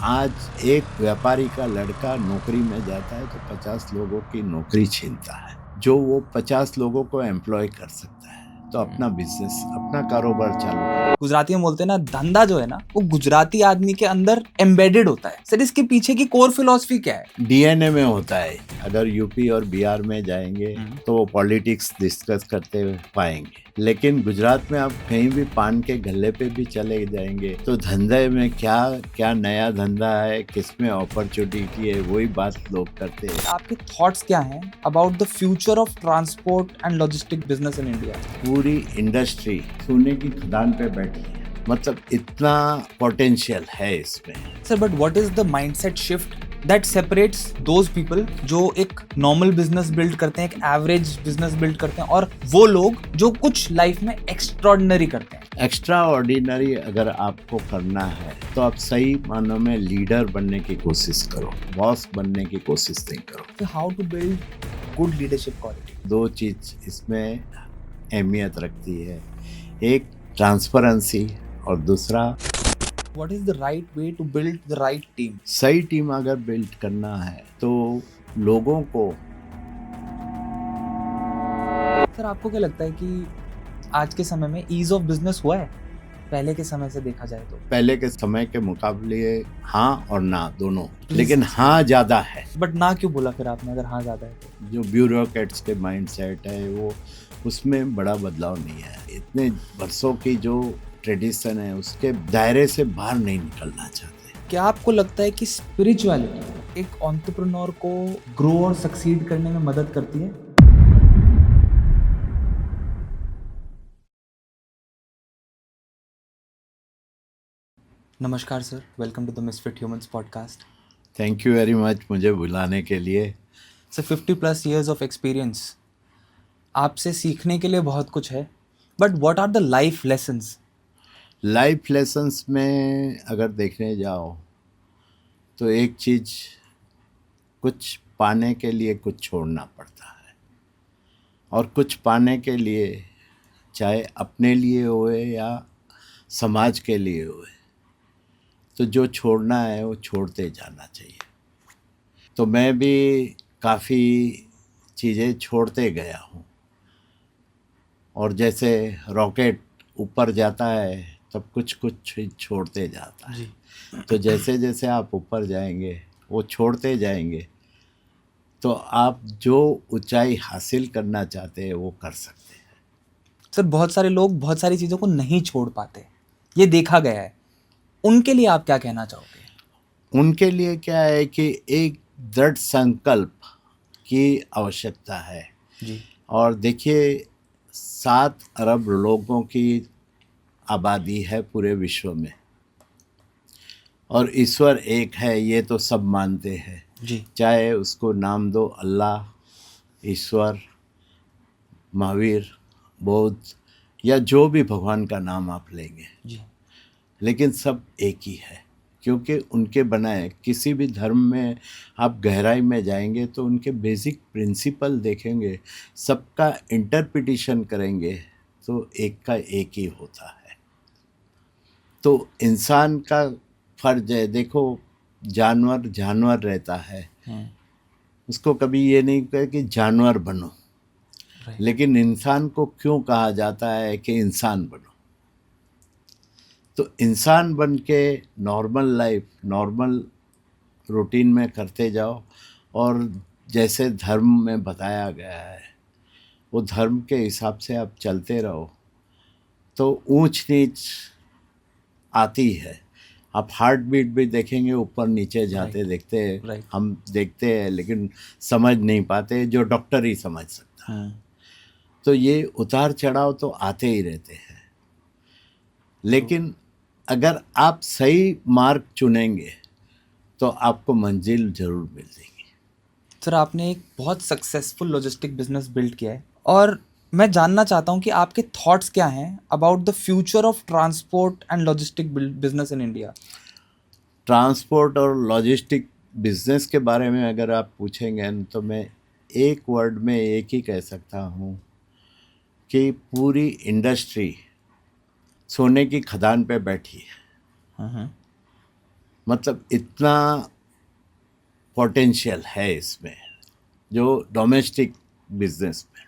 आज एक व्यापारी का लड़का नौकरी में जाता है तो 50 लोगों की नौकरी छीनता है, जो वो 50 लोगों को एम्प्लॉय कर सकता है। तो अपना बिजनेस, अपना कारोबार चालू करो। गुजराती में बोलते हैं ना, धंधा जो है ना वो गुजराती आदमी के अंदर एम्बेडेड होता है। सर इसके पीछे की कोर फिलॉसफी क्या है? डीएनए में होता है। अगर यूपी और बिहार में जाएंगे तो वो पॉलिटिक्स डिस्कस करते हुए पाएंगे, लेकिन गुजरात में आप कहीं भी पान के गल्ले पे भी चले जाएंगे तो धंधे में क्या क्या नया धंधा है, किसमें अपॉर्चुनिटी है, वही बात लोग करते हैं। आपके थॉट्स क्या हैं about the future of transport and logistic business in India? पूरी इंडस्ट्री सोने की खदान पे बैठी है, मतलब इतना पोटेंशियल है इसमें। Sir but what is the mindset shift that separates those people जो एक नॉर्मल बिजनेस बिल्ड करते हैं, एक एवरेज बिजनेस बिल्ड करते हैं, और वो लोग जो कुछ लाइफ में एक्स्ट्रॉर्डिनरी करते हैं? एक्स्ट्रा ऑर्डिनरी अगर आपको करना है तो आप सही मानों में लीडर बनने की कोशिश करो, बॉस बनने की कोशिश नहीं करो। तो how to build good leadership quality? दो चीज इसमें अहमियत रखती है, एक ट्रांसपेरेंसी और दूसरा what is the right way to build the right team? सही टीम अगर बिल्ड करना है तो लोगों को। सर आपको क्या लगता है कि आज के समय में ईज ऑफ बिजनेस हुआ है पहले के समय से देखा जाए तो? पहले के समय के मुकाबले हाँ और ना दोनों, लेकिन हाँ ज्यादा है। बट ना क्यों बोला फिर आपने, अगर हाँ ज्यादा है तो? जो ब्यूरोक्रेट्स के माइंडसेट है वो, उसमें बड़ा बदलाव नहीं है। इतने वर्षों की जो ट्रेडिशन है उसके दायरे से बाहर नहीं निकलना चाहते। क्या आपको लगता है कि स्पिरिचुअलिटी एक एंटरप्रेन्योर को ग्रो और सक्सीड करने में मदद करती है? नमस्कार sir, welcome to the Misfit Humans podcast. Thank you very much मुझे बुलाने के लिए। सर 50+ ईयर्स ऑफ एक्सपीरियंस, आपसे सीखने के लिए बहुत कुछ है, but what are the life lessons? Life lessons में अगर देखने जाओ तो एक चीज, कुछ पाने के लिए कुछ छोड़ना पड़ता है, और कुछ पाने के लिए, चाहे अपने लिए होए या समाज के लिए होए, तो जो छोड़ना है वो छोड़ते जाना चाहिए। तो मैं भी काफ़ी चीज़ें छोड़ते गया हूँ, और जैसे रॉकेट ऊपर जाता है तब कुछ कुछ छोड़ते जाता है। तो जैसे जैसे आप ऊपर जाएंगे वो छोड़ते जाएंगे तो आप जो ऊंचाई हासिल करना चाहते हैं वो कर सकते हैं। सर बहुत सारे लोग बहुत सारी चीज़ों को नहीं छोड़ पाते, ये देखा गया है। उनके लिए आप क्या कहना चाहोगे? उनके लिए क्या है कि एक दृढ़ संकल्प की आवश्यकता है। जी। और देखिए, 7 अरब लोगों की आबादी है पूरे विश्व में, और ईश्वर एक है ये तो सब मानते हैं। जी। चाहे उसको नाम दो अल्लाह, ईश्वर, महावीर, बौद्ध, या जो भी भगवान का नाम आप लेंगे, जी। लेकिन सब एक ही है, क्योंकि उनके बनाए किसी भी धर्म में आप गहराई में जाएंगे तो उनके बेसिक प्रिंसिपल देखेंगे, सबका इंटरप्रिटेशन करेंगे तो एक का एक ही होता है। तो इंसान का फर्ज है, देखो जानवर जानवर रहता है, उसको कभी ये नहीं कहे कि जानवर बनो, लेकिन इंसान को क्यों कहा जाता है कि इंसान बनो। तो इंसान बन के नॉर्मल लाइफ, नॉर्मल रूटीन में करते जाओ, और जैसे धर्म में बताया गया है वो धर्म के हिसाब से आप चलते रहो तो ऊंच नीच आती है। आप हार्ट बीट भी देखेंगे, ऊपर नीचे जाते देखते हैं, हम देखते हैं लेकिन समझ नहीं पाते, जो डॉक्टर ही समझ सकता है। तो ये उतार चढ़ाव तो आते ही रहते हैं, लेकिन अगर आप सही मार्ग चुनेंगे तो आपको मंजिल जरूर मिल जाएगी। सर आपने एक बहुत सक्सेसफुल लॉजिस्टिक बिजनेस बिल्ड किया है, और मैं जानना चाहता हूँ कि आपके थॉट्स क्या हैं about the future of transport and logistic business in India? Transport और लॉजिस्टिक बिजनेस के बारे में अगर आप पूछेंगे तो मैं एक वर्ड में एक ही कह सकता हूँ कि पूरी इंडस्ट्री सोने की खदान पे बैठी है। मतलब इतना पोटेंशियल है इसमें, जो डोमेस्टिक बिजनेस में,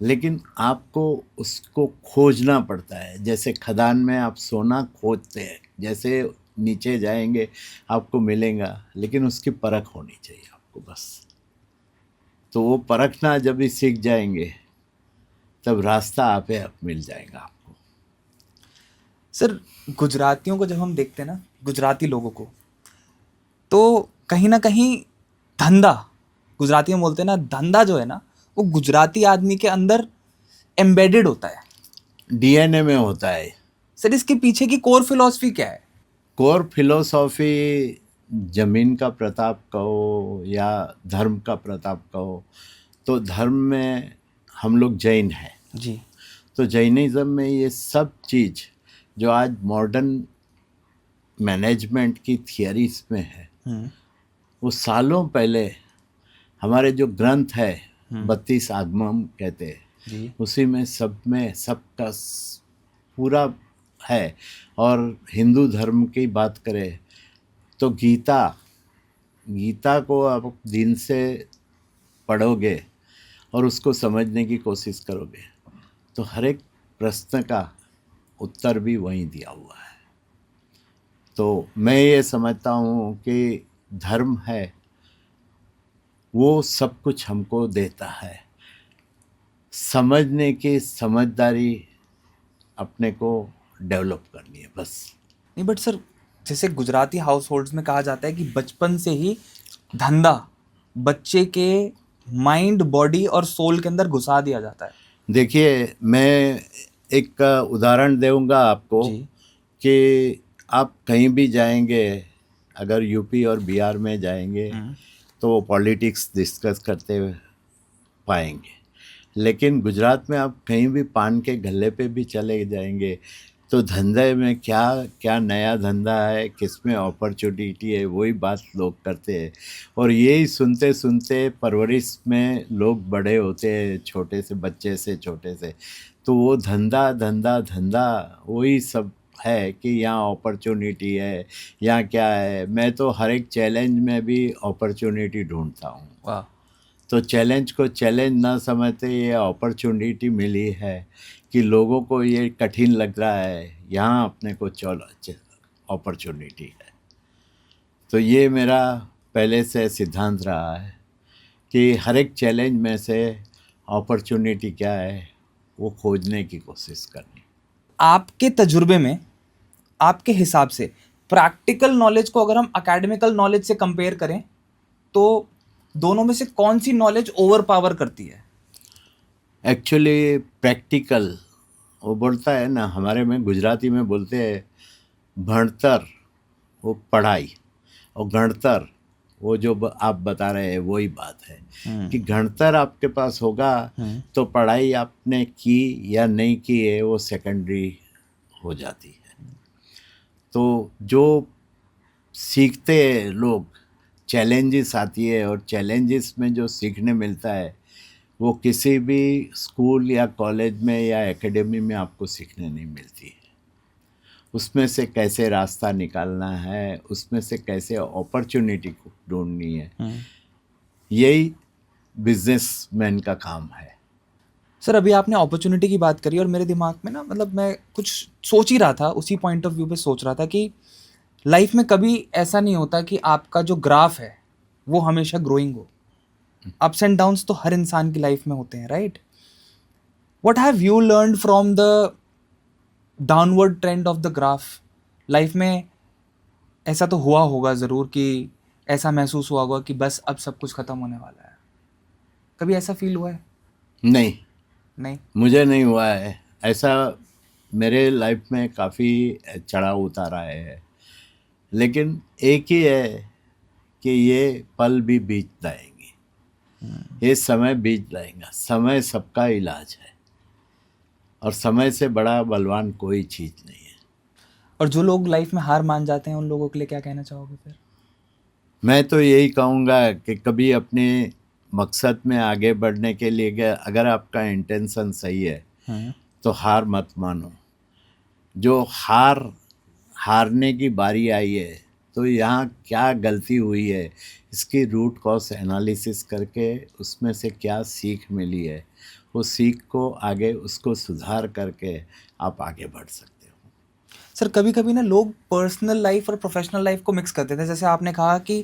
लेकिन आपको उसको खोजना पड़ता है। जैसे खदान में आप सोना खोदते हैं, जैसे नीचे जाएंगे आपको मिलेगा, लेकिन उसकी परख होनी चाहिए आपको बस। तो वो परखना जब भी सीख जाएंगे तब रास्ता आपे आप मिल जाएगा आपको। सर, गुजरातियों को जब हम देखते हैं ना, गुजराती लोगों को, तो कहीं ना कहीं धंधा, गुजराती में बोलते हैं ना, धंधा जो है ना, वो गुजराती आदमी के अंदर एम्बेडेड होता है। डीएनए में होता है। सर, इसके पीछे की कोर फिलॉसफी क्या है? कोर फिलोसॉफी जमीन का प्रताप कहो या धर्म का प्रताप कहो, तो धर्म में हम लोग जैन हैं, जी। तो जैनिज़्म में ये सब चीज़ जो आज मॉडर्न मैनेजमेंट की थियरीज में है, वो सालों पहले हमारे जो ग्रंथ है 32 आगमम कहते हैं, जी। उसी में सब में सबका पूरा है। और हिंदू धर्म की बात करें तो गीता को आप दिन से पढ़ोगे और उसको समझने की कोशिश करोगे तो हर एक प्रश्न का उत्तर भी वहीं दिया हुआ है। तो मैं ये समझता हूँ कि धर्म है वो सब कुछ हमको देता है, समझने की समझदारी अपने को डेवलप करनी है बस। नहीं, बट सर, जैसे गुजराती हाउस होल्ड्स में कहा जाता है कि बचपन से ही धंधा बच्चे के माइंड, बॉडी और सोल के अंदर घुसा दिया जाता है। देखिए, मैं एक उदाहरण दूंगा आपको जी। कि आप कहीं भी जाएंगे, अगर यूपी और बिहार में जाएंगे तो वो पॉलिटिक्स डिस्कस करते पाएंगे, लेकिन गुजरात में आप कहीं भी पान के गल्ले पे भी चले जाएंगे तो धंधे में क्या क्या नया धंधा है, किसमें अपॉर्चुनिटी है, वही बात लोग करते हैं। और यही सुनते सुनते परवरिश में लोग बड़े होते हैं, छोटे से बच्चे से छोटे से। तो वो धंधा धंधा धंधा वही सब है कि यहाँ अपॉर्चुनिटी है, यहाँ क्या है। मैं तो हर एक चैलेंज में भी अपॉर्चुनिटी ढूंढता हूँ। वाह। तो चैलेंज को चैलेंज ना समझते ये अपॉर्चुनिटी मिली है कि लोगों को ये कठिन लग रहा है, यहाँ अपने को अपॉर्चुनिटी है। तो ये मेरा पहले से सिद्धांत रहा है कि हर एक चैलेंज में से अपॉर्चुनिटी क्या है वो खोजने की कोशिश करनी। आपके तजुर्बे में, आपके हिसाब से प्रैक्टिकल नॉलेज को अगर हम एकेडमिकल नॉलेज से कंपेयर करें तो दोनों में से कौन सी नॉलेज ओवर पावर करती है? एक्चुअली प्रैक्टिकल, वो बोलता है ना, हमारे में गुजराती में बोलते हैं भणतर वो पढ़ाई, और गणतर वो जो आप बता रहे हैं वही बात है कि गणतर आपके पास होगा तो पढ़ाई आपने की या नहीं की है वो सेकेंडरी हो जाती है। तो जो सीखते हैं लोग, चैलेंजेस आती है और चैलेंजेस में जो सीखने मिलता है वो किसी भी स्कूल या कॉलेज में या एकेडमी में आपको सीखने नहीं मिलती है। उसमें से कैसे रास्ता निकालना है, उसमें से कैसे अपॉर्चुनिटी को ढूंढनी है, यही बिजनेसमैन का काम है। सर, अभी आपने अपॉर्चुनिटी की बात करी और मेरे दिमाग में ना, मतलब मैं कुछ सोच ही रहा था, उसी पॉइंट ऑफ व्यू पे सोच रहा था कि लाइफ में कभी ऐसा नहीं होता कि आपका जो ग्राफ है वो हमेशा ग्रोइंग हो। अप्स एंड डाउन्स तो हर इंसान की लाइफ में होते हैं, right? What have you learned from the downward trend of the graph? Life में ऐसा तो हुआ होगा ज़रूर कि ऐसा महसूस हुआ होगा कि बस अब सब कुछ ख़त्म होने वाला है। कभी ऐसा फील हुआ है? नहीं, मुझे नहीं हुआ है ऐसा। मेरे लाइफ में काफ़ी चढ़ाव उतार आए हैं, लेकिन एक ही है कि ये पल भी बीत जाएंगे, ये समय बीत जाएगा। समय सबका इलाज है और समय से बड़ा बलवान कोई चीज़ नहीं है। और जो लोग लाइफ में हार मान जाते हैं उन लोगों के लिए क्या कहना चाहोगे फिर? मैं तो यही कहूँगा कि कभी अपने मकसद में आगे बढ़ने के लिए अगर आपका इंटेंशन सही है तो हार मत मानो। जो हारने की बारी आई है तो यहाँ क्या गलती हुई है, इसकी रूट कॉज एनालिसिस करके उसमें से क्या सीख मिली है, उस सीख को आगे उसको सुधार करके आप आगे बढ़ सकते हो। सर कभी कभी ना लोग पर्सनल लाइफ और प्रोफेशनल लाइफ को मिक्स करते थे। जैसे आपने कहा कि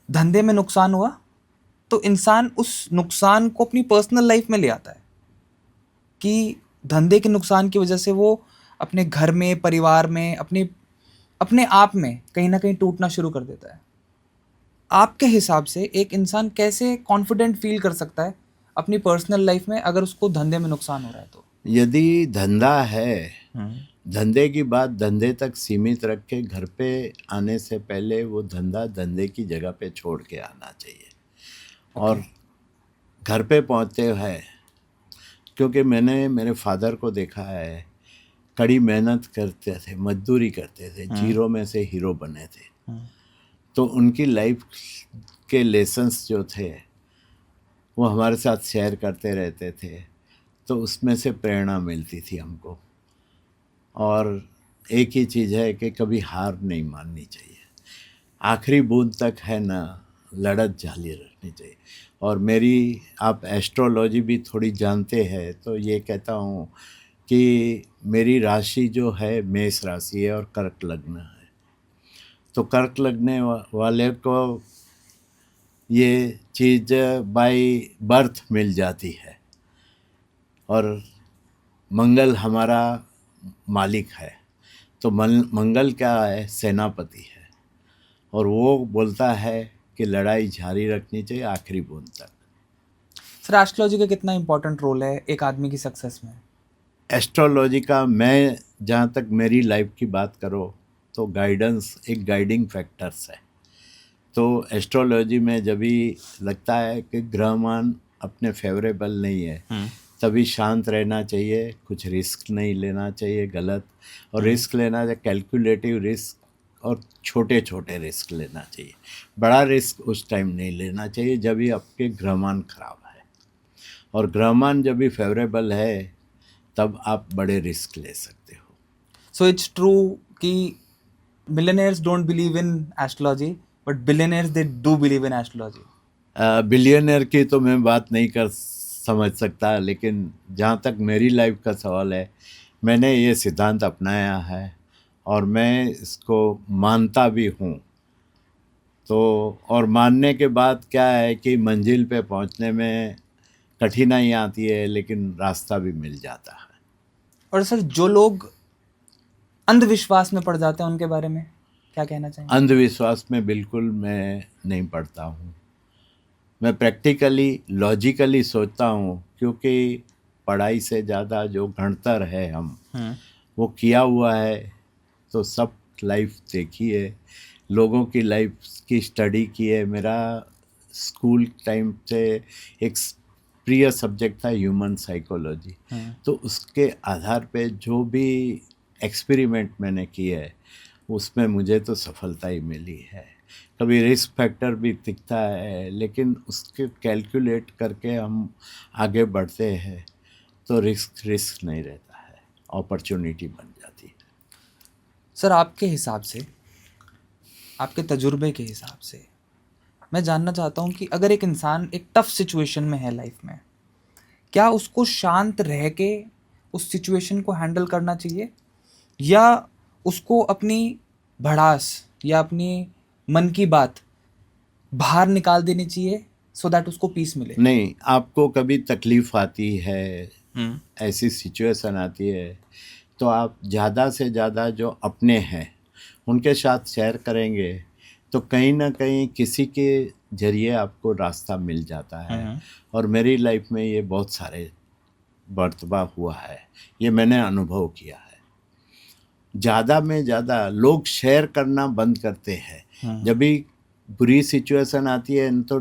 धंधे में नुकसान हुआ तो इंसान उस नुकसान को अपनी पर्सनल लाइफ में ले आता है कि धंधे के नुकसान की वजह से वो अपने घर में, परिवार में, अपने अपने आप में कहीं ना कहीं टूटना शुरू कर देता है। आपके हिसाब से एक इंसान कैसे कॉन्फिडेंट फील कर सकता है अपनी पर्सनल लाइफ में अगर उसको धंधे में नुकसान हो रहा है तो? यदि धंधा है, धंधे की बात धंधे तक सीमित रख के घर पे आने से पहले वो धंधा धंधे की जगह पे छोड़ के आना चाहिए। और घर पे पहुंचते हैं, क्योंकि मैंने मेरे फादर को देखा है, कड़ी मेहनत करते थे, मजदूरी करते थे, जीरो में से हीरो बने थे। तो उनकी लाइफ के लेसन्स जो थे वो हमारे साथ शेयर करते रहते थे, तो उसमें से प्रेरणा मिलती थी हमको। और एक ही चीज़ है कि कभी हार नहीं माननी चाहिए, आखिरी बूंद तक है ना लड़त जारी रखनी चाहिए। और मेरी, आप एस्ट्रोलॉजी भी थोड़ी जानते हैं, तो ये कहता हूँ कि मेरी राशि जो है मेष राशि है और कर्क लग्न है। तो कर्क लगने वाले को ये चीज़ बाय बर्थ मिल जाती है। और मंगल हमारा मालिक है, तो मंगल क्या है, सेनापति है। और वो बोलता है कि लड़ाई जारी रखनी चाहिए आखिरी बूंद तक। सर एस्ट्रोलॉजी का कितना इंपॉर्टेंट रोल है एक आदमी की सक्सेस में? एस्ट्रोलॉजी का, मैं जहाँ तक मेरी लाइफ की बात करो तो गाइडेंस एक गाइडिंग फैक्टर्स है। तो एस्ट्रोलॉजी में जब भी लगता है कि ग्रहमान अपने फेवरेबल नहीं है, तभी शांत रहना चाहिए, कुछ रिस्क नहीं लेना चाहिए गलत। और रिस्क लेना चाहिए कैलकुलेटिव रिस्क, और छोटे छोटे रिस्क लेना चाहिए। बड़ा रिस्क उस टाइम नहीं लेना चाहिए जब भी आपके ग्रहमान खराब है। और ग्रहमान जब भी फेवरेबल है तब आप बड़े रिस्क ले सकते हो। सो इट्स ट्रू कि billionaires don't believe in astrology but billionaires they do believe in astrology. Billionaire की तो मैं बात नहीं कर समझ सकता, लेकिन जहाँ तक मेरी लाइफ का सवाल है, मैंने ये सिद्धांत अपनाया है और मैं इसको मानता भी हूँ। तो और मानने के बाद क्या है कि मंजिल पे पहुँचने में कठिनाई आती है, लेकिन रास्ता भी मिल जाता है। और सर जो लोग अंधविश्वास में पड़ जाते हैं उनके बारे में क्या कहना चाहेंगे? अंधविश्वास में बिल्कुल मैं नहीं पढ़ता हूँ। मैं प्रैक्टिकली लॉजिकली सोचता हूँ, क्योंकि पढ़ाई से ज़्यादा जो गणितर है हम वो किया हुआ है। तो सब लाइफ देखी है, लोगों की लाइफ की स्टडी की है। मेरा स्कूल टाइम से एक प्रिय सब्जेक्ट था ह्यूमन साइकोलॉजी। तो उसके आधार पे जो भी एक्सपेरिमेंट मैंने किए है उसमें मुझे तो सफलता ही मिली है। कभी रिस्क फैक्टर भी दिखता है, लेकिन उसके कैलकुलेट करके हम आगे बढ़ते हैं तो रिस्क नहीं रहता है, अपॉर्चुनिटी बन जाती है। सर आपके हिसाब से, आपके तजुर्बे के हिसाब से मैं जानना चाहता हूँ कि अगर एक इंसान एक टफ सिचुएशन में है लाइफ में, क्या उसको शांत रह के उस सिचुएशन को हैंडल करना चाहिए या उसको अपनी भड़ास या अपनी मन की बात बाहर निकाल देनी चाहिए सो दैट उसको पीस मिले? नहीं, आपको कभी तकलीफ आती है, ऐसी सिचुएशन आती है, तो आप ज़्यादा से ज़्यादा जो अपने हैं उनके साथ शेयर करेंगे तो कहीं ना कहीं किसी के जरिए आपको रास्ता मिल जाता है। और मेरी लाइफ में ये बहुत सारे मर्तबा हुआ है, ये मैंने अनुभव किया है। ज़्यादा में ज़्यादा लोग शेयर करना बंद करते हैं। जब भी बुरी सिचुएशन आती है तो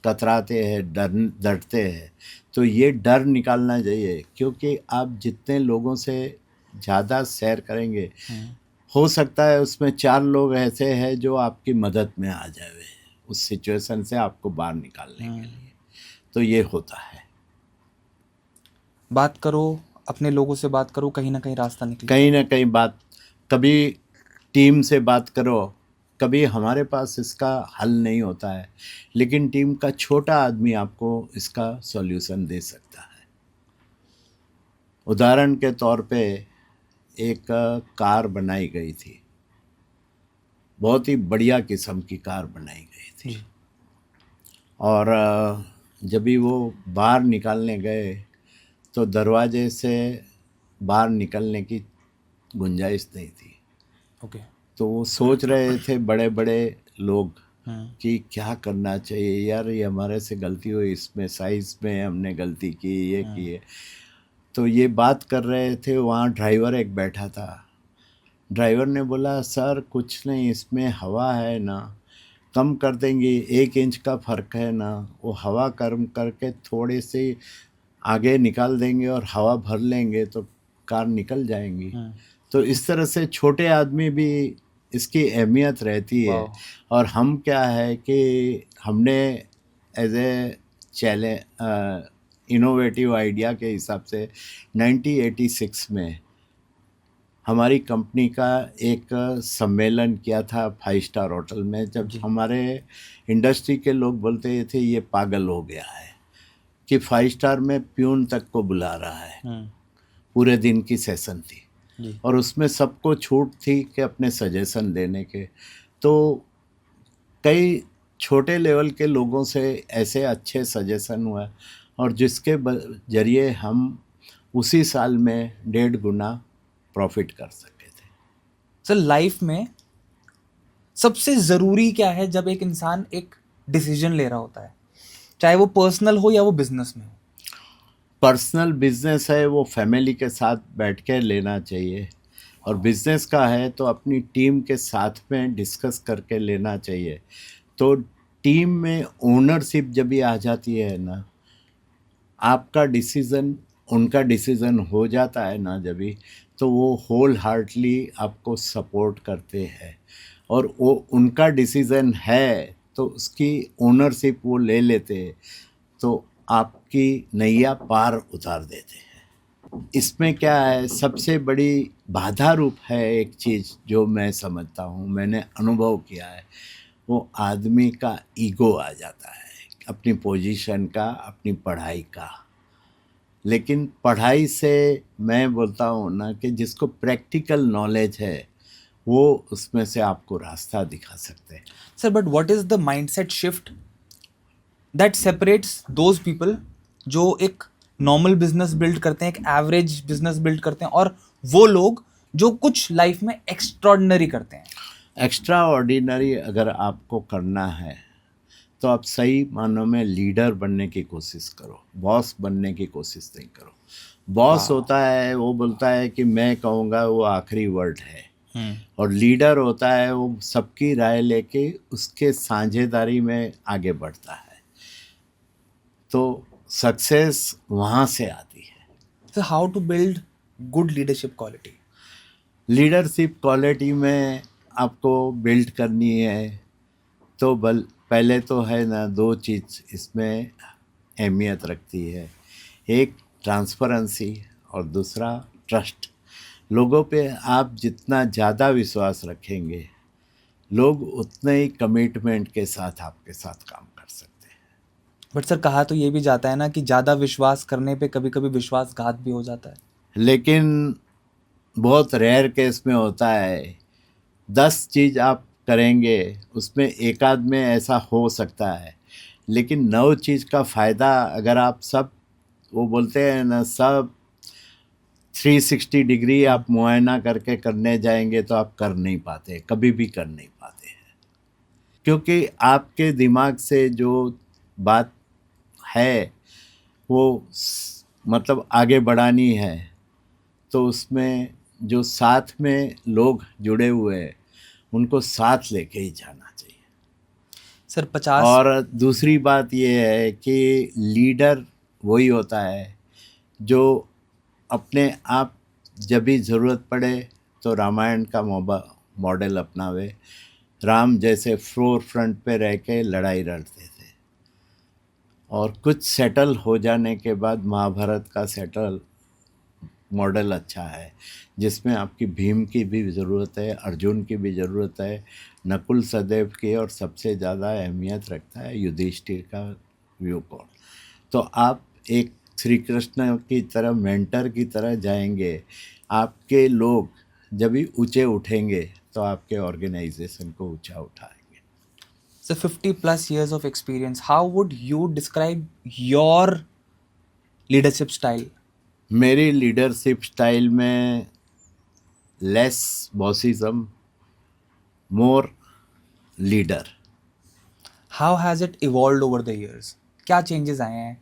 कतराते हैं, डरते हैं। तो ये डर निकालना चाहिए, क्योंकि आप जितने लोगों से ज़्यादा शेयर करेंगे, हो सकता है उसमें 4 लोग ऐसे हैं जो आपकी मदद में आ जाए उस सिचुएशन से आपको बाहर निकालने के लिए। तो ये होता है। बात करो, अपने लोगों से बात करो, कहीं ना कहीं रास्ता निकले। कहीं ना कहीं बात, कभी टीम से बात करो कभी हमारे पास इसका हल नहीं होता है, लेकिन टीम का छोटा आदमी आपको इसका सॉल्यूशन दे सकता है। उदाहरण के तौर पे एक कार बनाई गई थी, बहुत ही बढ़िया किस्म की कार बनाई गई थी, जी और जब भी वो बाहर निकालने गए तो दरवाजे से बाहर निकलने की गुंजाइश नहीं थी। ओके तो वो सोच रहे थे बड़े बड़े लोग हम्म कि क्या करना चाहिए यार, ये हमारे से गलती हुई, इसमें साइज़ में हमने गलती की, ये की है। तो ये बात कर रहे थे, वहाँ ड्राइवर एक बैठा था। ड्राइवर ने बोला सर कुछ नहीं, इसमें हवा है ना, कम कर देंगे, 1 इंच का फ़र्क है ना, वो हवा कम करके थोड़े से आगे निकाल देंगे और हवा भर लेंगे तो कार निकल जाएंगी। तो इस तरह से छोटे आदमी भी इसकी अहमियत रहती है। वाह। और हम क्या है कि हमने as a challenge innovative idea के हिसाब से 1986 में हमारी कंपनी का एक सम्मेलन किया था 5 स्टार होटल में, जब हमारे इंडस्ट्री के लोग बोलते थे ये पागल हो गया है कि 5 स्टार में प्यून तक को बुला रहा है। पूरे दिन की सेशन थी जी और उसमें सबको छूट थी कि अपने सजेशन देने के। तो कई छोटे लेवल के लोगों से ऐसे अच्छे सजेशन हुआ और जिसके जरिए हम उसी साल में 1.5 गुना प्रॉफिट कर सके थे। सर लाइफ में सबसे ज़रूरी क्या है जब एक इंसान एक डिसीजन ले रहा होता है, चाहे वो पर्सनल हो या वो बिजनेस में हो? पर्सनल बिजनेस है वो फैमिली के साथ बैठ के लेना चाहिए, और बिजनेस का है तो अपनी टीम के साथ में डिस्कस करके लेना चाहिए। तो टीम में ओनरशिप जब भी आ जाती है ना, आपका डिसीज़न उनका डिसीज़न हो जाता है ना जब भी, तो वो होल हार्टली आपको सपोर्ट करते हैं, और वो उनका डिसीज़न है तो उसकी ओनरशिप वो ले लेते हैं, तो आपकी नैया पार उतार देते हैं। इसमें क्या है, सबसे बड़ी बाधा रूप है एक चीज़ जो मैं समझता हूँ, मैंने अनुभव किया है, वो आदमी का ईगो आ जाता है, अपनी पोजीशन का, अपनी पढ़ाई का। लेकिन पढ़ाई से मैं बोलता हूँ ना कि जिसको प्रैक्टिकल नॉलेज है वो उसमें से आपको रास्ता दिखा सकते हैं। Sir but what is the mindset shift that separates those people जो एक नॉर्मल बिजनेस बिल्ड करते हैं, एक एवरेज बिजनेस बिल्ड करते हैं, और वो लोग जो कुछ लाइफ में एक्स्ट्रॉर्डिनरी करते हैं? एक्स्ट्रा ऑर्डिनरी अगर आपको करना है तो आप सही मानों में लीडर बनने की कोशिश करो, बॉस बनने की कोशिश नहीं करो। बॉस होता है वो बोलता है कि मैं कहूँगा, वो आखिरी वर्ड है। और लीडर होता है वो सबकी राय लेके उसके साझेदारी में आगे बढ़ता है, तो सक्सेस वहाँ से आती है। Sir how to build good leadership quality? Leadership quality में आपको बिल्ड करनी है तो पहले तो है ना, 2 चीज़ इसमें अहमियत रखती है, एक ट्रांसपेरेंसी और दूसरा ट्रस्ट। लोगों पे आप जितना ज़्यादा विश्वास रखेंगे, लोग उतने ही कमिटमेंट के साथ आपके साथ काम कर सकते हैं। बट सर कहा तो ये भी जाता है ना कि ज़्यादा विश्वास करने पे कभी कभी विश्वासघात भी हो जाता है। लेकिन बहुत रेयर केस में होता है, 10 चीज़ आप करेंगे उसमें एक आध में ऐसा हो सकता है, लेकिन 9 चीज़ का फ़ायदा अगर आप सब, वो बोलते हैं ना, सब 360 डिग्री आप मुआयना करके करने जाएंगे तो आप कर नहीं पाते, कभी भी कर नहीं पाते हैं। क्योंकि आपके दिमाग से जो बात है वो मतलब आगे बढ़ानी है, तो उसमें जो साथ में लोग जुड़े हुए हैं उनको साथ लेके ही जाना चाहिए। सर 50 और दूसरी बात ये है कि लीडर वही होता है जो अपने आप जब भी ज़रूरत पड़े तो रामायण का मॉडल अपनावे। राम जैसे फ्लोर फ्रंट पे रह के लड़ाई लड़ते थे, और कुछ सेटल हो जाने के बाद महाभारत का सेटल मॉडल अच्छा है, जिसमें आपकी भीम की भी ज़रूरत है, अर्जुन की भी ज़रूरत है, नकुल सहदेव की और सबसे ज़्यादा अहमियत रखता है युधिष्ठिर का व्यू पॉइंट। तो आप एक श्री कृष्ण की तरह मेंटर की तरह जाएंगे, आपके लोग जब भी ऊंचे उठेंगे तो आपके ऑर्गेनाइजेशन को ऊंचा उठाएंगे। So 50 plus years of experience, how would you describe your leadership style? मेरी लीडरशिप स्टाइल में less bossism, more leader. How has it evolved over the years? क्या changes आए हैं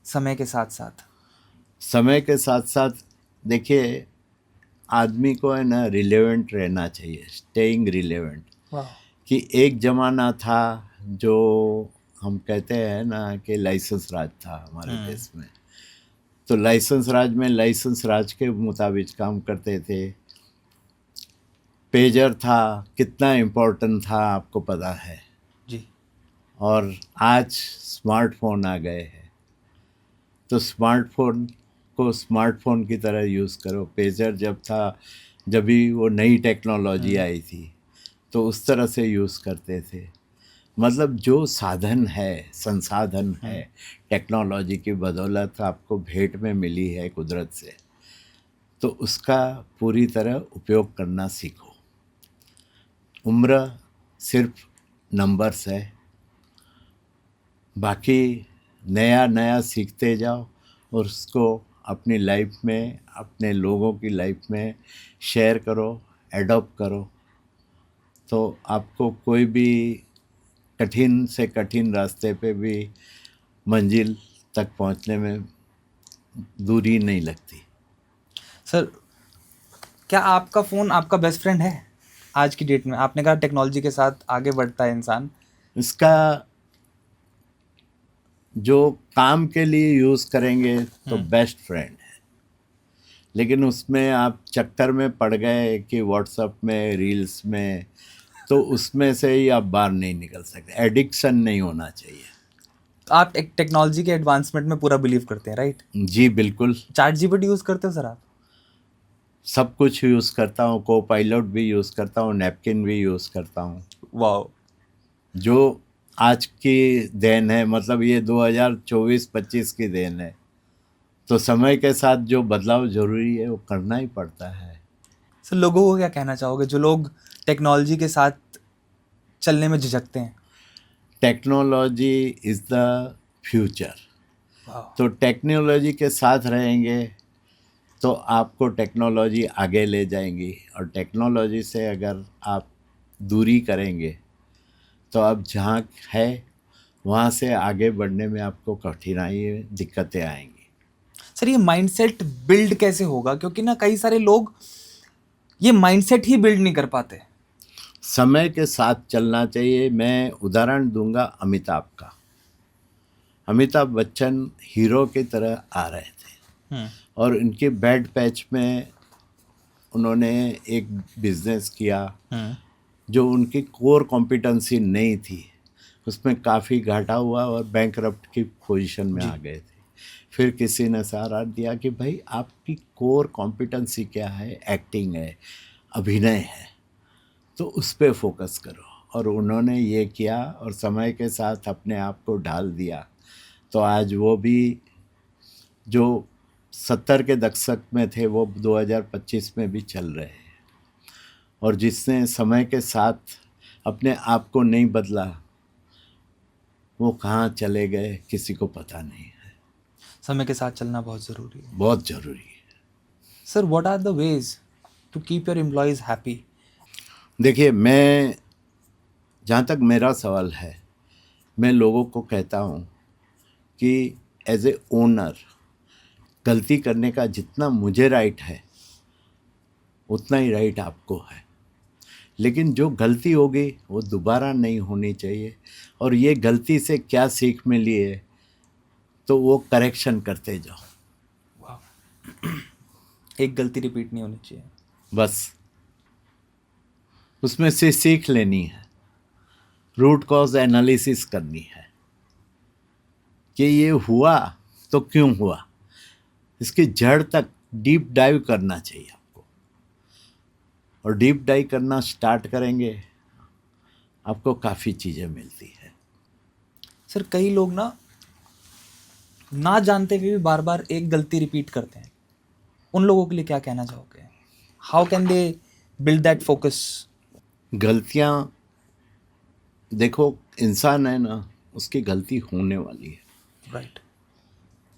समय के साथ साथ? समय के साथ साथ देखिए, आदमी को है ना रिलेवेंट रहना चाहिए, स्टेइंग रिलेवेंट। Wow. कि एक ज़माना था जो हम कहते हैं ना कि लाइसेंस राज था हमारे देश में। तो लाइसेंस राज में लाइसेंस राज के मुताबिक काम करते थे। पेजर था, कितना इम्पोर्टेंट था आपको पता है। जी। और आज स्मार्टफोन आ गए हैं, तो स्मार्टफोन को स्मार्टफोन की तरह यूज़ करो। पेजर जब था, जब भी वो नई टेक्नोलॉजी आई थी, तो उस तरह से यूज़ करते थे। मतलब जो साधन है, संसाधन है, टेक्नोलॉजी की बदौलत आपको भेंट में मिली है कुदरत से, तो उसका पूरी तरह उपयोग करना सीखो। उम्र सिर्फ नंबर्स है, बाकी नया नया सीखते जाओ और उसको अपनी लाइफ में, अपने लोगों की लाइफ में शेयर करो, एडॉप्ट करो, तो आपको कोई भी कठिन से कठिन रास्ते पे भी मंजिल तक पहुंचने में दूरी नहीं लगती। सर, क्या आपका फ़ोन आपका बेस्ट फ्रेंड है आज की डेट में? आपने कहा टेक्नोलॉजी के साथ आगे बढ़ता है इंसान। इसका जो काम के लिए यूज़ करेंगे तो बेस्ट फ्रेंड है, लेकिन उसमें आप चक्कर में पड़ गए कि व्हाट्सएप में, रील्स में, तो उसमें से ही आप बाहर नहीं निकल सकते। एडिक्शन नहीं होना चाहिए। आप टेक्नोलॉजी के एडवांसमेंट में पूरा बिलीव करते हैं, राइट? जी बिल्कुल। चैट जीपीटी यूज़ करते हो सर आप? सब कुछ यूज़ करता हूँ, को पायलट भी यूज़ करता हूँ, नैपकिन भी यूज़ करता हूँ। वाओ। जो आज की देन है, मतलब ये 2024-25 की देन है, तो समय के साथ जो बदलाव ज़रूरी है वो करना ही पड़ता है। सर, लोगों को क्या कहना चाहोगे जो लोग टेक्नोलॉजी के साथ चलने में झिझकते हैं? Technology is the future. Wow. तो टेक्नोलॉजी के साथ रहेंगे तो आपको टेक्नोलॉजी आगे ले जाएंगी, और टेक्नोलॉजी से अगर आप दूरी करेंगे तो आप जहाँ है वहाँ से आगे बढ़ने में आपको कठिनाई, दिक्कतें आएंगी। सर, ये माइंडसेट बिल्ड कैसे होगा? क्योंकि ना कई सारे लोग ये माइंडसेट ही बिल्ड नहीं कर पाते। समय के साथ चलना चाहिए। मैं उदाहरण दूंगा अमिताभ का। अमिताभ बच्चन हीरो की तरह आ रहे थे, और इनके बैड पैच में उन्होंने एक बिजनेस किया जो उनकी कोर कॉम्पिटेंसी नहीं थी, उसमें काफ़ी घाटा हुआ और बैंकरप्ट की पोजीशन में आ गए थे। फिर किसी ने सहारा दिया कि भाई आपकी कोर कॉम्पिटेंसी क्या है? एक्टिंग है, अभिनय है, तो उस पर फोकस करो। और उन्होंने ये किया और समय के साथ अपने आप को ढाल दिया, तो आज वो भी जो 70 के दशक में थे वो 2025 में भी चल रहे हैं। और जिसने समय के साथ अपने आप को नहीं बदला, वो कहाँ चले गए किसी को पता नहीं है। समय के साथ चलना बहुत ज़रूरी है। बहुत ज़रूरी है। Sir, what are the ways to keep your employees happy? देखिए, मैं, जहाँ तक मेरा सवाल है, मैं लोगों को कहता हूँ कि एज ए ओनर गलती करने का जितना मुझे राइट है उतना ही राइट आपको है, लेकिन जो गलती होगी वो दोबारा नहीं होनी चाहिए। और ये गलती से क्या सीख मिली है तो वो करेक्शन करते जाओ। एक गलती रिपीट नहीं होनी चाहिए। बस उसमें से सीख लेनी है, रूट कॉज एनालिसिस करनी है कि ये हुआ तो क्यों हुआ, इसकी जड़ तक डीप डाइव करना चाहिए आपको। और डीप डाइव करना स्टार्ट करेंगे आपको काफ़ी चीज़ें मिलती है। सर कई लोग ना जानते हुए भी बार बार एक गलती रिपीट करते हैं, उन लोगों के लिए क्या कहना चाहोगे? How can they build that focus? गलतियाँ, देखो, इंसान है ना, उसकी गलती होने वाली है, राइट।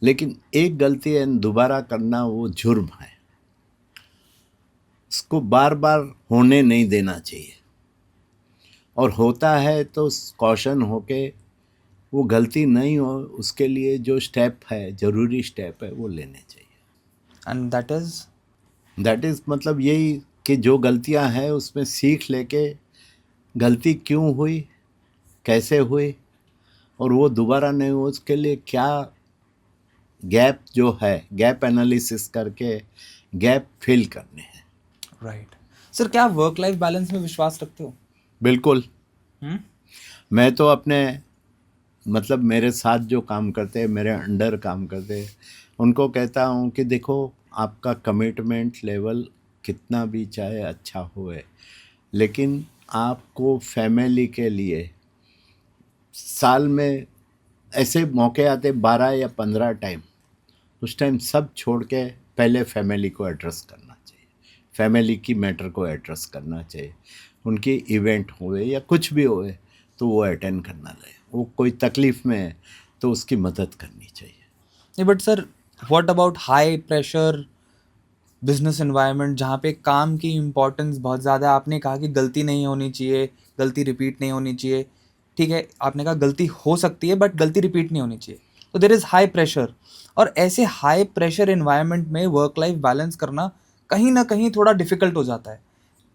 लेकिन एक गलती है दोबारा करना वो जुर्म है। उसको बार बार होने नहीं देना चाहिए, और होता है तो कॉशन होके वो गलती नहीं हो, उसके लिए जो स्टेप है, ज़रूरी स्टेप है, वो लेने चाहिए। एंड दैट इज़ मतलब यही कि जो गलतियां हैं उसमें सीख लेके गलती क्यों हुई, कैसे हुई, और वो दोबारा नहीं हो, उसके लिए क्या गैप जो है, गैप एनालिसिस करके गैप फिल करने हैं। राइट। सर क्या वर्क लाइफ बैलेंस में विश्वास रखते हो? बिल्कुल। हम्म। मैं तो अपने, मतलब मेरे साथ जो काम करते हैं, मेरे अंडर काम करते हैं, उनको कहता हूँ कि देखो, आपका कमिटमेंट लेवल कितना भी चाहे अच्छा होए, लेकिन आपको फैमिली के लिए साल में ऐसे मौके आते 12 या 15 टाइम, उस टाइम सब छोड़ के पहले फैमिली को एड्रेस करना चाहिए, फैमिली की मैटर को एड्रेस करना चाहिए। उनकी इवेंट हुए या कुछ भी हुए तो वो अटेंड करना ले, वो कोई तकलीफ़ में है तो उसकी मदद करनी चाहिए। नहीं but sir, what about high pressure business environment जहाँ पे काम की इम्पोर्टेंस बहुत ज़्यादा है? आपने कहा कि गलती नहीं होनी चाहिए, गलती रिपीट नहीं होनी चाहिए, ठीक है, आपने कहा गलती हो सकती है बट गलती रिपीट नहीं होनी चाहिए, तो देर इज़ हाई प्रेशर, और ऐसे हाई प्रेशर एनवायरनमेंट में वर्क लाइफ बैलेंस करना कहीं ना कहीं थोड़ा डिफिकल्ट हो जाता है,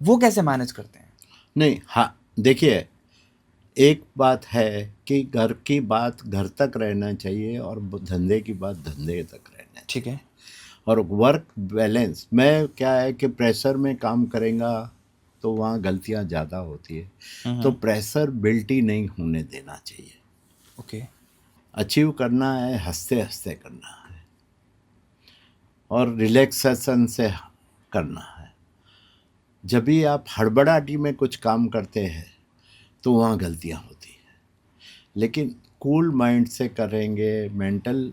वो कैसे मैनेज करते हैं? नहीं, हाँ, देखिए, एक बात है कि घर की बात घर तक रहना चाहिए और धंधे की बात धंधे तक रहना चाहिए। ठीक है। और वर्क बैलेंस में क्या है कि प्रेशर में काम करेगा तो वहाँ गलतियाँ ज़्यादा होती है, तो प्रेशर बिल्टी नहीं होने देना चाहिए। ओके। अचीव करना है, हंसते हंसते करना है, और रिलैक्सेशन से करना है। जब भी आप हड़बड़ाहटी में कुछ काम करते हैं तो वहाँ गलतियाँ होती हैं, लेकिन कूल माइंड से करेंगे, मेंटल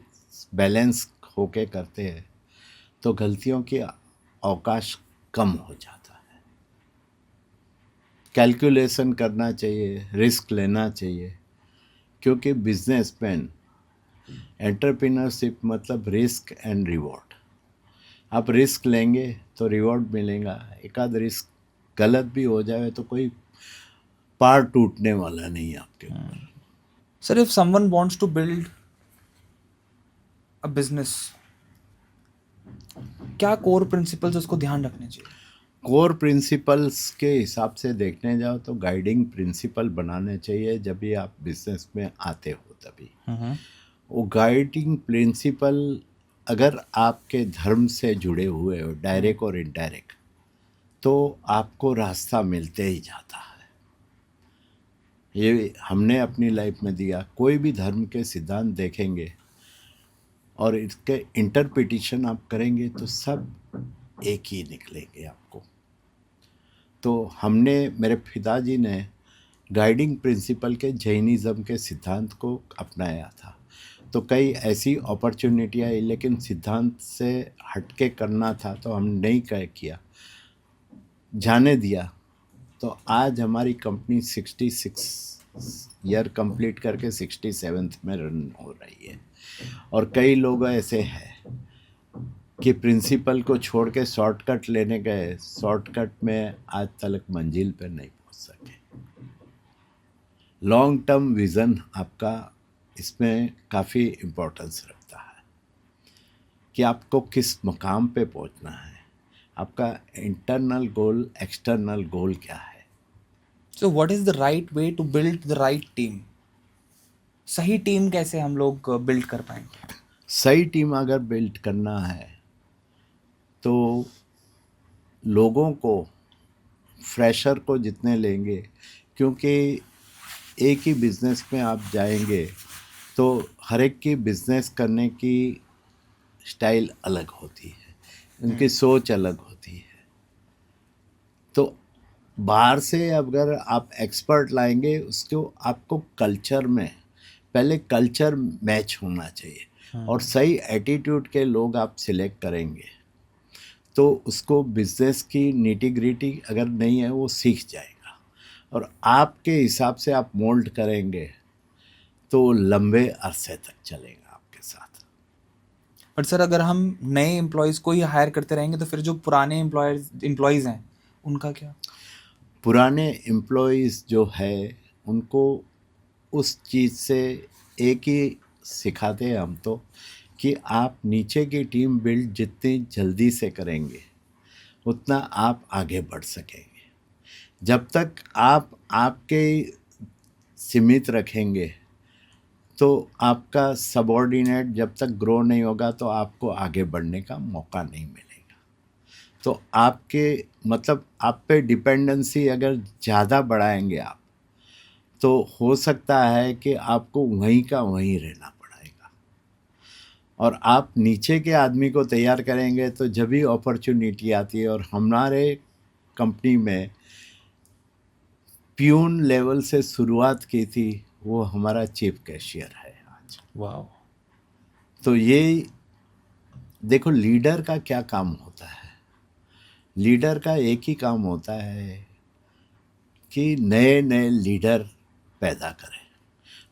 बैलेंस होके करते हैं तो गलतियों की अवकाश कम हो जाता है। कैलकुलेशन करना चाहिए, रिस्क लेना चाहिए, क्योंकि बिजनेसमैन, एंटरप्रेन्योरशिप मतलब रिस्क एंड रिवॉर्ड। आप रिस्क लेंगे तो रिवॉर्ड मिलेगा, एक आध रिस्क गलत भी हो जाए तो कोई पार टूटने वाला नहीं है आपके ऊपर। Sir if someone wants to build a business, क्या कोर प्रिंसिपल्स उसको ध्यान रखने चाहिए? कोर प्रिंसिपल्स के हिसाब से देखने जाओ तो गाइडिंग प्रिंसिपल बनाने चाहिए जब भी आप बिजनेस में आते हो तभी। वो गाइडिंग प्रिंसिपल अगर आपके धर्म से जुड़े हुए हो, डायरेक्ट और इनडायरेक्ट, तो आपको रास्ता मिलते ही जाता है। ये हमने अपनी लाइफ में दिया। कोई भी धर्म के सिद्धांत देखेंगे और इसके इंटरप्रिटेशन आप करेंगे तो सब एक ही निकलेंगे आपको। तो हमने, मेरे पिताजी ने गाइडिंग प्रिंसिपल के जैनिज़्म के सिद्धांत को अपनाया था, तो कई ऐसी अपॉर्चुनिटियाँ आई, लेकिन सिद्धांत से हटके करना था तो हम नहीं किया, जाने दिया। तो आज हमारी कंपनी 66 ईयर कंप्लीट करके 67th में रन हो रही है, और कई लोग ऐसे हैं कि प्रिंसिपल को छोड़ के शॉर्टकट लेने गए, शॉर्टकट में आज तक मंजिल पर नहीं पहुंच सके। लॉन्ग टर्म विज़न आपका इसमें काफ़ी इम्पोर्टेंस रखता है कि आपको किस मकाम पे पहुंचना है, आपका इंटरनल गोल, एक्सटर्नल गोल क्या है। So what is the right way to build the right team? सही टीम कैसे हम लोग बिल्ड कर पाएंगे? सही टीम अगर बिल्ड करना है तो लोगों को, फ्रेशर को जितने लेंगे, क्योंकि एक ही बिज़नेस में आप जाएंगे तो हर एक की बिज़नेस करने की स्टाइल अलग होती है, उनकी सोच अलग होती है। तो बाहर से अगर आप एक्सपर्ट लाएंगे उसको आपको कल्चर में पहले कल्चर मैच होना चाहिए और सही एटीट्यूड के लोग आप सिलेक्ट करेंगे तो उसको बिजनेस की निटी-ग्रिटी अगर नहीं है वो सीख जाएगा और आपके हिसाब से आप मोल्ड करेंगे तो लंबे अरसे तक चलेगा आपके साथ। बट सर अगर हम नए एम्प्लॉयज़ को ही हायर करते रहेंगे तो फिर जो पुराने एम्प्लॉयज़ हैं उनका क्या? पुराने एम्प्लॉयज़ जो है उनको उस चीज़ से एक ही सिखाते हैं हम तो कि आप नीचे की टीम बिल्ड जितनी जल्दी से करेंगे उतना आप आगे बढ़ सकेंगे। जब तक आप आपके सीमित रखेंगे तो आपका सबऑर्डिनेट जब तक ग्रो नहीं होगा तो आपको आगे बढ़ने का मौका नहीं मिलेगा। तो आपके मतलब आप पे डिपेंडेंसी अगर ज़्यादा बढ़ाएंगे आप तो हो सकता है कि आपको वहीं का वहीं रहना पड़ेगा और आप नीचे के आदमी को तैयार करेंगे तो जब भी अपॉर्चुनिटी आती है और हमारे कंपनी में प्यून लेवल से शुरुआत की थी वो हमारा चीफ कैशियर है आज। वाह। तो ये देखो लीडर का क्या काम होता है, लीडर का एक ही काम होता है कि नए नए लीडर पैदा करें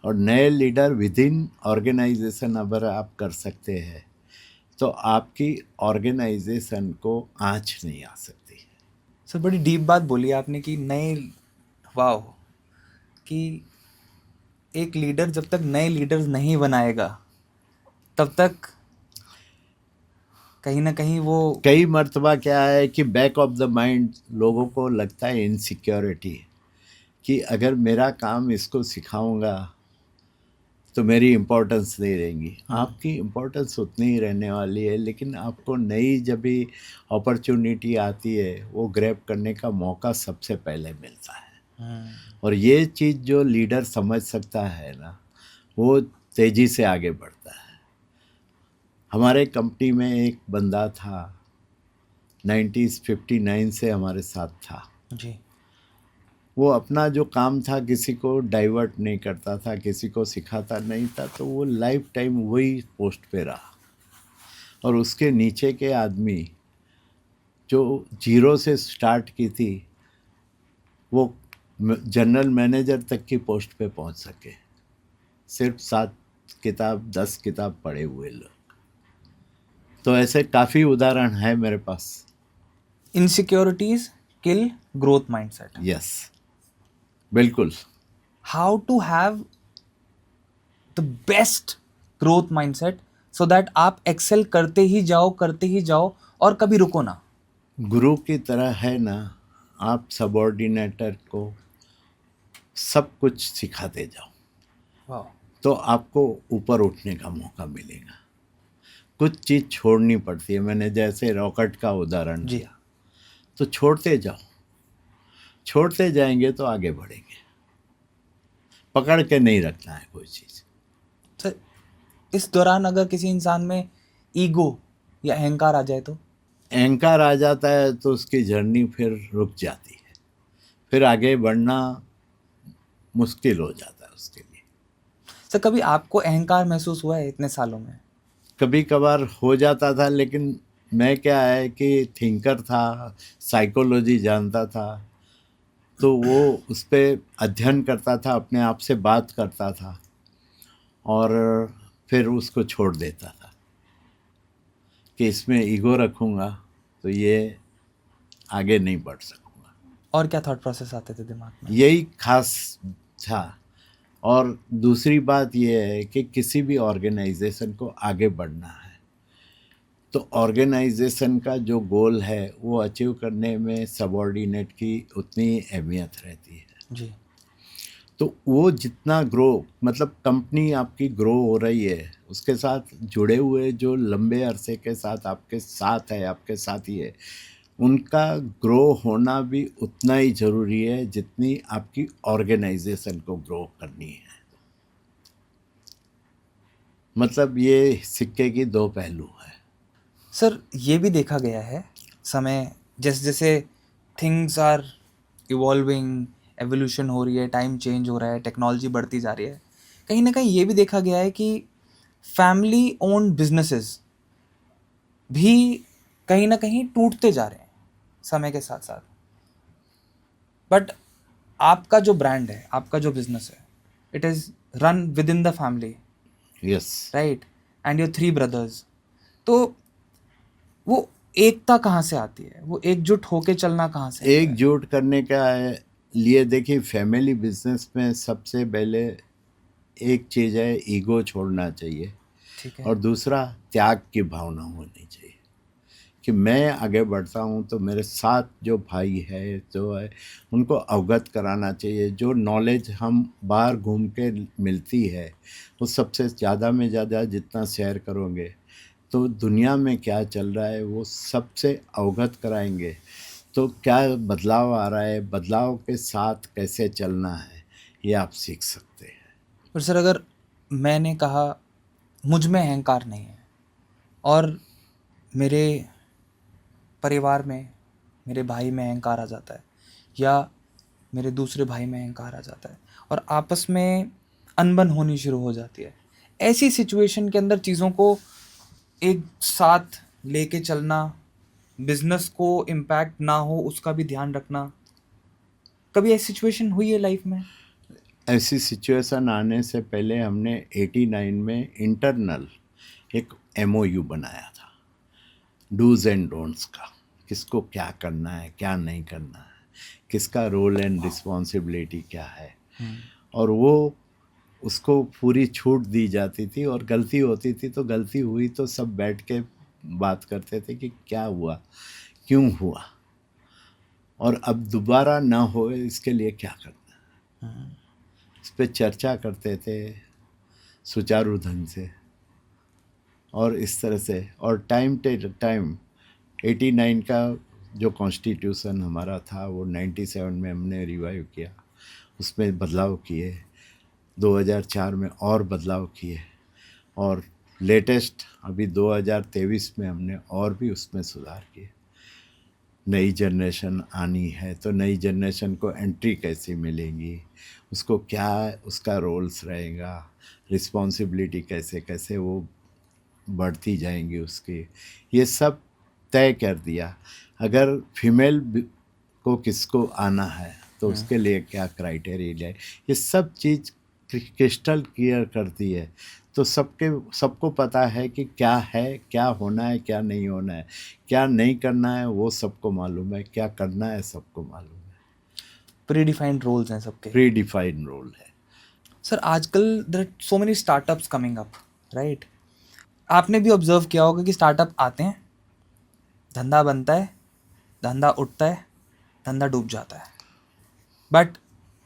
और नए लीडर विद इन ऑर्गेनाइजेशन अगर आप कर सकते हैं तो आपकी ऑर्गेनाइजेशन को आँच नहीं आ सकती। सर बड़ी डीप बात बोली आपने कि नए, वाह, कि एक लीडर जब तक नए लीडर्स नहीं बनाएगा तब तक कहीं ना कहीं वो कई मर्तबा क्या है कि बैक ऑफ द माइंड लोगों को लगता है इनसिक्योरिटी कि अगर मेरा काम इसको सिखाऊंगा तो मेरी इम्पोर्टेंस नहीं रहेगी। आपकी इम्पोर्टेंस उतनी ही रहने वाली है लेकिन आपको नई जब भी अपॉर्चुनिटी आती है वो ग्रैब करने का मौका सबसे पहले मिलता है और ये चीज़ जो लीडर समझ सकता है ना वो तेज़ी से आगे बढ़ता है। हमारे कंपनी में एक बंदा था 1959 से हमारे साथ था जी। वो अपना जो काम था किसी को डाइवर्ट नहीं करता था, किसी को सिखाता नहीं था, तो वो लाइफ टाइम वही पोस्ट पे रहा और उसके नीचे के आदमी जो जीरो से स्टार्ट की थी वो जनरल मैनेजर तक की पोस्ट पे पहुंच सके, सिर्फ 7 किताब 10 किताब पढ़े हुए लोग। तो ऐसे काफ़ी उदाहरण है मेरे पास। Insecurities kill growth mindset. Yes, बिल्कुल। How to have the best growth mindset so that आप एक्सेल करते ही जाओ और कभी रुको ना। गुरु की तरह है ना, आप सबऑर्डिनेटर को सब कुछ सिखाते जाओ वाह। तो आपको ऊपर उठने का मौका मिलेगा। कुछ चीज़ छोड़नी पड़ती है, मैंने जैसे रॉकेट का उदाहरण जी। दिया, तो छोड़ते जाओ, छोड़ते जाएंगे तो आगे बढ़ेंगे, पकड़ के नहीं रखना है कोई चीज़। सर इस दौरान अगर किसी इंसान में ईगो या अहंकार आ जाए तो? अहंकार आ जाता है तो उसकी जर्नी फिर रुक जाती है, फिर आगे बढ़ना मुश्किल हो जाता है उसके लिए। सर कभी आपको अहंकार महसूस हुआ है इतने सालों में? कभी कभार हो जाता था लेकिन मैं क्या है कि थिंकर था, साइकोलॉजी जानता था, तो वो उस पर अध्ययन करता था, अपने आप से बात करता था और फिर उसको छोड़ देता था कि इसमें ईगो रखूँगा तो ये आगे नहीं बढ़ सकूँगा। और क्या थॉट प्रोसेस आते थे दिमाग में? यही खास था। और दूसरी बात ये है कि किसी भी ऑर्गेनाइजेशन को आगे बढ़ना है तो ऑर्गेनाइजेशन का जो गोल है वो अचीव करने में सबऑर्डिनेट की उतनी अहमियत रहती है। जी। तो वो जितना ग्रो मतलब कंपनी आपकी ग्रो हो रही है उसके साथ जुड़े हुए जो लंबे अरसे के साथ आपके साथ है, आपके साथी है, उनका ग्रो होना भी उतना ही ज़रूरी है जितनी आपकी ऑर्गेनाइजेशन को ग्रो करनी है। मतलब ये सिक्के की दो पहलू है। सर ये भी देखा गया है समय जैसे जैसे थिंग्स आर इवॉल्विंग, एवोल्यूशन हो रही है, टाइम चेंज हो रहा है, टेक्नोलॉजी बढ़ती जा रही है, कहीं ना कहीं ये भी देखा गया है कि फैमिली ओन्ड बिजनेसेस भी कहीं ना कहीं टूटते जा रहे हैं समय के साथ साथ। बट आपका जो ब्रांड है, आपका जो बिजनेस है, it is run with in the family, yes. Right, and your 3 brothers. तो वो एकता कहाँ से आती है, वो एकजुट होके चलना कहाँ से आता है? एकजुट करने का लिए देखिए, फैमिली बिजनेस में सबसे पहले एक चीज़ है, ईगो छोड़ना चाहिए, ठीक है। और दूसरा त्याग की भावना होनी चाहिए कि मैं आगे बढ़ता हूँ तो मेरे साथ जो भाई है जो है उनको अवगत कराना चाहिए। जो नॉलेज हम बाहर घूम के मिलती है वो सबसे ज़्यादा में ज़्यादा जितना शेयर करोगे तो दुनिया में क्या चल रहा है वो सबसे अवगत कराएंगे। तो क्या बदलाव आ रहा है, बदलाव के साथ कैसे चलना है, ये आप सीख सकते हैं। पर सर, अगर मैंने कहा मुझ में अहंकार नहीं है और मेरे परिवार में मेरे भाई में अहंकार आ जाता है, या मेरे दूसरे भाई में अहंकार आ जाता है, और आपस में अनबन होनी शुरू हो जाती है, ऐसी सिचुएशन के अंदर चीज़ों को एक साथ लेके चलना, बिजनेस को इम्पैक्ट ना हो उसका भी ध्यान रखना, कभी ऐसी सिचुएशन हुई है लाइफ में? ऐसी सिचुएशन आने से पहले हमने 89 में इंटरनल एक एमओयू बनाया था, डूज एंड डोंट्स का, किसको क्या करना है क्या नहीं करना है, किसका रोल एंड रिस्पॉन्सिबिलिटी क्या है। और वो उसको पूरी छूट दी जाती थी, और गलती होती थी तो गलती हुई तो सब बैठ के बात करते थे कि क्या हुआ, क्यों हुआ, और अब दोबारा ना हो इसके लिए क्या करना है। इस पे चर्चा करते थे सुचारू ढंग से, और इस तरह से, और टाइम टाइम 89 का जो कॉन्स्टिट्यूशन हमारा था वो 97 में हमने रिवाइव किया, उसमें बदलाव किए, 2004 में और बदलाव किए, और लेटेस्ट अभी 2023 में हमने और भी उसमें सुधार किए। नई जनरेशन आनी है तो नई जनरेशन को एंट्री कैसी मिलेगी, उसको क्या उसका रोल्स रहेगा, रिस्पॉन्सिबिलिटी कैसे कैसे वो बढ़ती जाएंगी उसकी, ये सब तय कर दिया। अगर फीमेल को किसको आना है तो उसके लिए क्या क्राइटेरिया है, ये सब चीज़ क्रिस्टल क्लियर करती है। तो सबको पता है कि क्या है, क्या होना है, क्या नहीं होना है, क्या नहीं करना है वो सबको मालूम है, क्या करना है सबको मालूम है। प्री डिफाइंड रोल्स हैं सबके। प्री डिफाइंड रोल है। सर, आजकल there are so many startups coming up, right? आपने भी ऑब्जर्व किया होगा कि स्टार्टअप आते हैं, धंधा बनता है, धंधा उठता है, धंधा डूब जाता है। But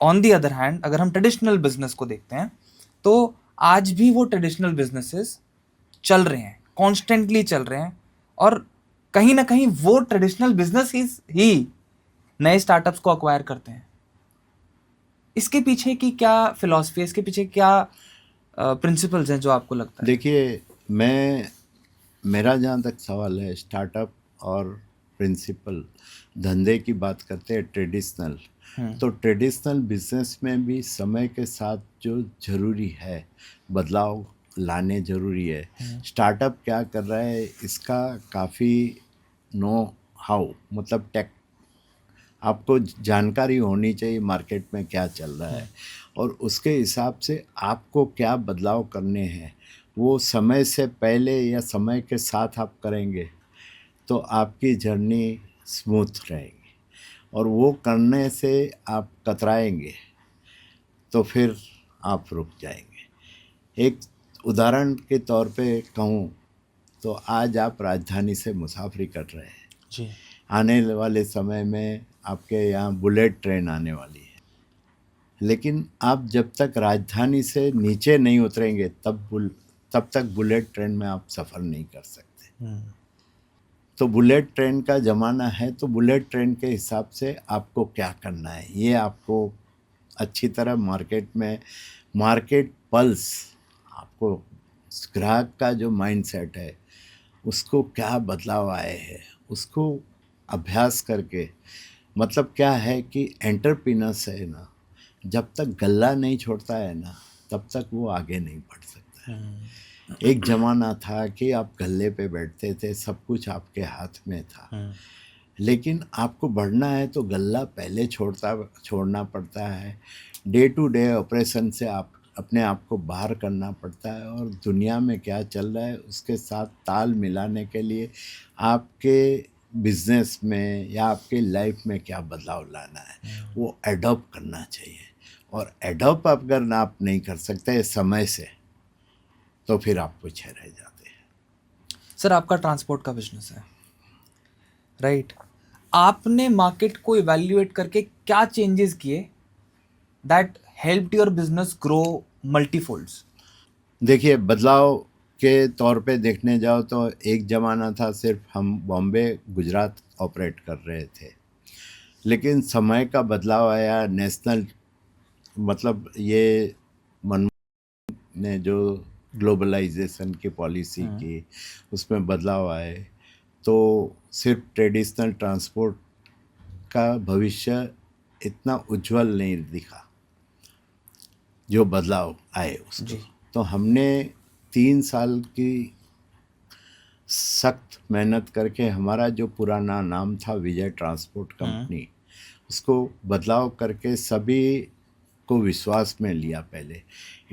on the other hand, अगर हम ट्रेडिशनल बिजनेस को देखते हैं तो आज भी वो ट्रेडिशनल बिजनेसेस चल रहे हैं, कॉन्स्टेंटली चल रहे हैं, और कहीं ना कहीं वो ट्रेडिशनल बिजनेस ही नए स्टार्टअप्स को अक्वायर करते हैं। इसके पीछे की क्या फिलॉसफी है, इसके पीछे क्या प्रिंसिपल्स हैं जो आपको लगता है? देखिए, मेरा जहाँ तक सवाल है, स्टार्टअप और प्रिंसिपल धंधे की बात करते हैं ट्रेडिशनल, तो ट्रेडिशनल बिजनेस में भी समय के साथ जो ज़रूरी है बदलाव लाने ज़रूरी है। स्टार्टअप क्या कर रहा है इसका काफ़ी नो हाउ, मतलब टेक, आपको जानकारी होनी चाहिए मार्केट में क्या चल रहा है, और उसके हिसाब से आपको क्या बदलाव करने हैं वो समय से पहले या समय के साथ आप करेंगे तो आपकी जर्नी स्मूथ रहेगी। और वो करने से आप कतराएंगे तो फिर आप रुक जाएंगे। एक उदाहरण के तौर पे कहूँ तो आज आप राजधानी से मुसाफरी कर रहे हैं जी। आने वाले समय में आपके यहाँ बुलेट ट्रेन आने वाली है, लेकिन आप जब तक राजधानी से नीचे नहीं उतरेंगे तब तक बुलेट ट्रेन में आप सफ़र नहीं कर सकते। तो बुलेट ट्रेन का ज़माना है, तो बुलेट ट्रेन के हिसाब से आपको क्या करना है ये आपको अच्छी तरह मार्केट पल्स, आपको ग्राहक का जो माइंडसेट है उसको क्या बदलाव आए हैं उसको अभ्यास करके मतलब क्या है कि एंटरप्रेन्योर्स है ना, जब तक गल्ला नहीं छोड़ता है ना, तब तक वो आगे नहीं बढ़ सकता है। एक ज़माना था कि आप गल्ले पे बैठते थे, सब कुछ आपके हाथ में था, लेकिन आपको बढ़ना है तो गल्ला पहले छोड़ना पड़ता है। डे टू डे ऑपरेशन से आप अपने आप को बाहर करना पड़ता है, और दुनिया में क्या चल रहा है उसके साथ ताल मिलाने के लिए आपके बिजनेस में या आपके लाइफ में क्या बदलाव लाना है वो एडॉप्ट करना चाहिए। और एडॉप्ट अगर आप नहीं कर सकते समय से, तो फिर आप पीछे रह जाते हैं। सर आपका ट्रांसपोर्ट का बिजनेस है, राइट? आपने मार्केट को इवैल्यूएट करके क्या चेंजेस किए that helped your business grow multifolds? देखिए, बदलाव के तौर पे देखने जाओ तो एक ज़माना था सिर्फ हम बॉम्बे गुजरात ऑपरेट कर रहे थे, लेकिन समय का बदलाव आया, नेशनल मतलब ये मनमोहन ने जो ग्लोबलाइजेशन की पॉलिसी की, उसमें बदलाव आए, तो सिर्फ ट्रेडिशनल ट्रांसपोर्ट का भविष्य इतना उज्जवल नहीं दिखा जो बदलाव आए उसको। जी। तो हमने 3 साल की सख्त मेहनत करके हमारा जो पुराना नाम था विजय ट्रांसपोर्ट कंपनी, उसको बदलाव करके सभी को विश्वास में लिया। पहले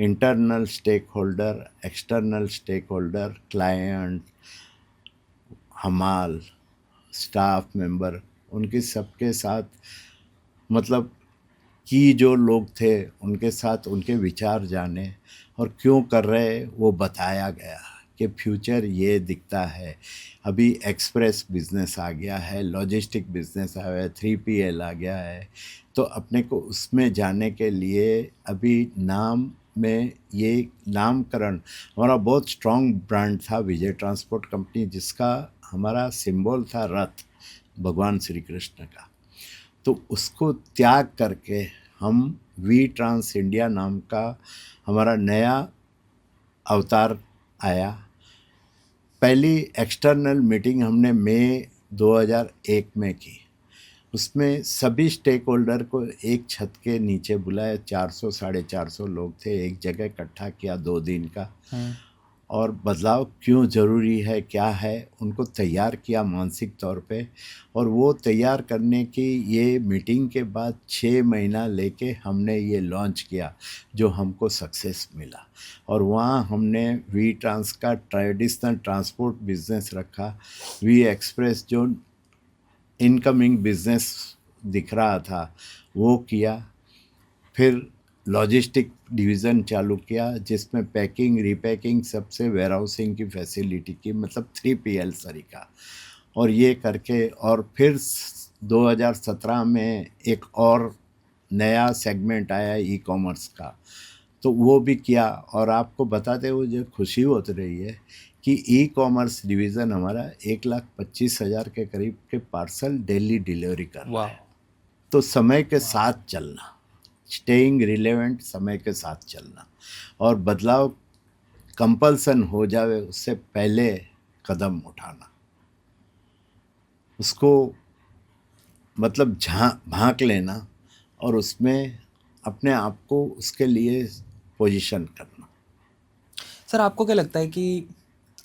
internal stakeholder, external stakeholder, client, हमाल, स्टाफ मेंबर, उनके सबके साथ मतलब कि जो लोग थे उनके साथ उनके विचार जाने और क्यों कर रहे वो बताया गया कि फ्यूचर ये दिखता है। अभी एक्सप्रेस बिजनेस आ गया है, लॉजिस्टिक बिजनेस आ गया है, 3PL आ गया है, तो अपने को उसमें जाने के लिए अभी नाम में ये नामकरण, हमारा बहुत स्ट्रॉन्ग ब्रांड था विजय ट्रांसपोर्ट कंपनी, जिसका हमारा सिंबल था रथ, भगवान श्री कृष्ण का। तो उसको त्याग करके हम वी ट्रांस इंडिया नाम का हमारा नया अवतार आया। पहली एक्सटर्नल मीटिंग हमने मई 2001 में की। उसमें सभी स्टेक होल्डर को एक छत के नीचे बुलाया, 400 450 लोग थे, एक जगह इकट्ठा किया 2 दिन का, और बदलाव क्यों ज़रूरी है, क्या है, उनको तैयार किया मानसिक तौर पे। और वो तैयार करने की ये मीटिंग के बाद 6 महीना लेके हमने ये लॉन्च किया, जो हमको सक्सेस मिला। और वहाँ हमने वी ट्रांस का ट्रेडिशनल ट्रांसपोर्ट बिजनेस रखा, वी एक्सप्रेस जो इनकमिंग बिजनेस दिख रहा था वो किया, फिर लॉजिस्टिक डिवीज़न चालू किया जिसमें पैकिंग, रीपैकिंग, सबसे वेयरहाउसिंग की फैसिलिटी की, मतलब 3PL तरीका। और ये करके और फिर 2017 में एक और नया सेगमेंट आया ई कॉमर्स का, तो वो भी किया। और आपको बताते हुए जो खुशी होती रही है कि ई कॉमर्स डिवीज़न हमारा 1,25,000 के करीब के पार्सल डेली डिलीवरी कर रहा है। तो समय के साथ चलना, स्टेइंग रिलेवेंट, समय के साथ चलना, और बदलाव कंपल्सन हो जावे उससे पहले कदम उठाना, उसको मतलब भांक लेना और उसमें अपने आप को उसके लिए पोजीशन करना। सर आपको क्या लगता है कि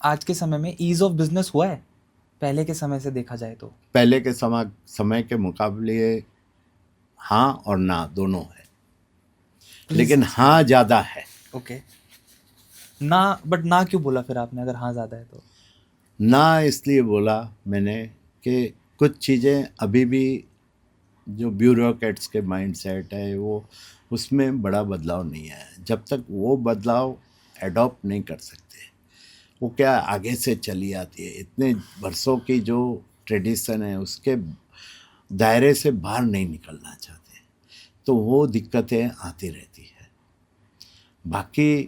आज के समय में ईज ऑफ बिजनेस हुआ है पहले के समय से देखा जाए तो? पहले के समय के मुकाबले हाँ और ना दोनों है, लेकिन हाँ ज़्यादा है। ओके, ना, बट ना क्यों बोला फिर आपने अगर हाँ ज़्यादा है तो? ना इसलिए बोला मैंने कि कुछ चीज़ें अभी भी जो ब्यूरोक्रेट्स के माइंडसेट है वो, उसमें बड़ा बदलाव नहीं आया। जब तक वो बदलाव एडॉप्ट नहीं कर सकते, वो क्या आगे से चली आती है, इतने वर्षों की जो ट्रेडिशन है उसके दायरे से बाहर नहीं निकलना चाहते, तो वो दिक्कतें आती रहती है। बाकी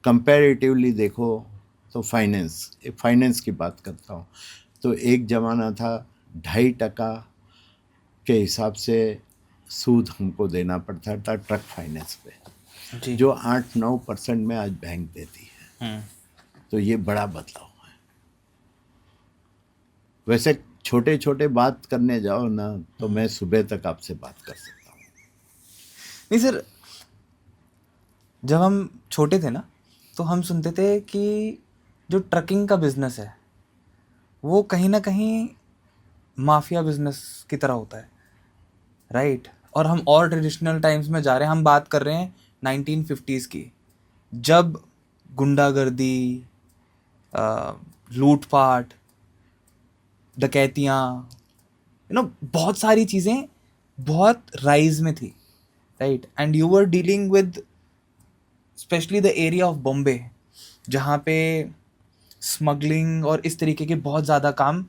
कंपैरेटिवली देखो तो फाइनेंस की बात करता हूँ, तो एक ज़माना था 2.5% के हिसाब से सूद हमको देना पड़ता था ट्रक फाइनेंस पे, जी। जो 8-9% में आज बैंक देती है। तो ये बड़ा बदलाव है। वैसे छोटे छोटे बात करने जाओ ना तो मैं सुबह तक आपसे बात कर सकता हूँ। नहीं सर, जब हम छोटे थे ना तो हम सुनते थे कि जो ट्रकिंग का बिजनेस है वो कहीं ना कहीं माफिया बिजनेस की तरह होता है, राइट? और हम और ट्रेडिशनल टाइम्स में जा रहे हैं, हम बात कर रहे हैं 1950s की, जब गुंडागर्दी, लूटपाट, डकैतियाँ, बहुत सारी चीज़ें बहुत राइज में थी, right? And you were dealing with specially the area of Bombay, जहाँ पे स्मगलिंग और इस तरीके के बहुत ज़्यादा काम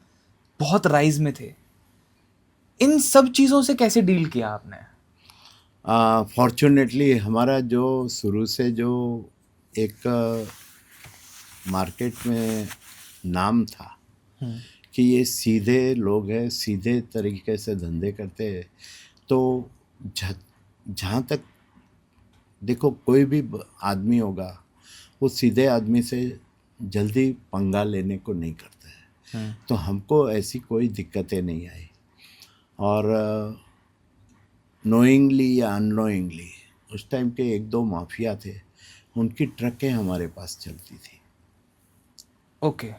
बहुत राइज में थे। इन सब चीज़ों से कैसे डील किया आपने? फॉर्चुनेटली हमारा जो शुरू से जो एक मार्केट में नाम था कि ये सीधे लोग हैं, सीधे तरीके से धंधे करते हैं, तो जहाँ तक देखो कोई भी आदमी होगा वो सीधे आदमी से जल्दी पंगा लेने को नहीं करता है। तो हमको ऐसी कोई दिक्कतें नहीं आई, और नोइंगली या अननोइंगली उस टाइम के एक दो माफिया थे, उनकी ट्रकें हमारे पास चलती थी। ओके।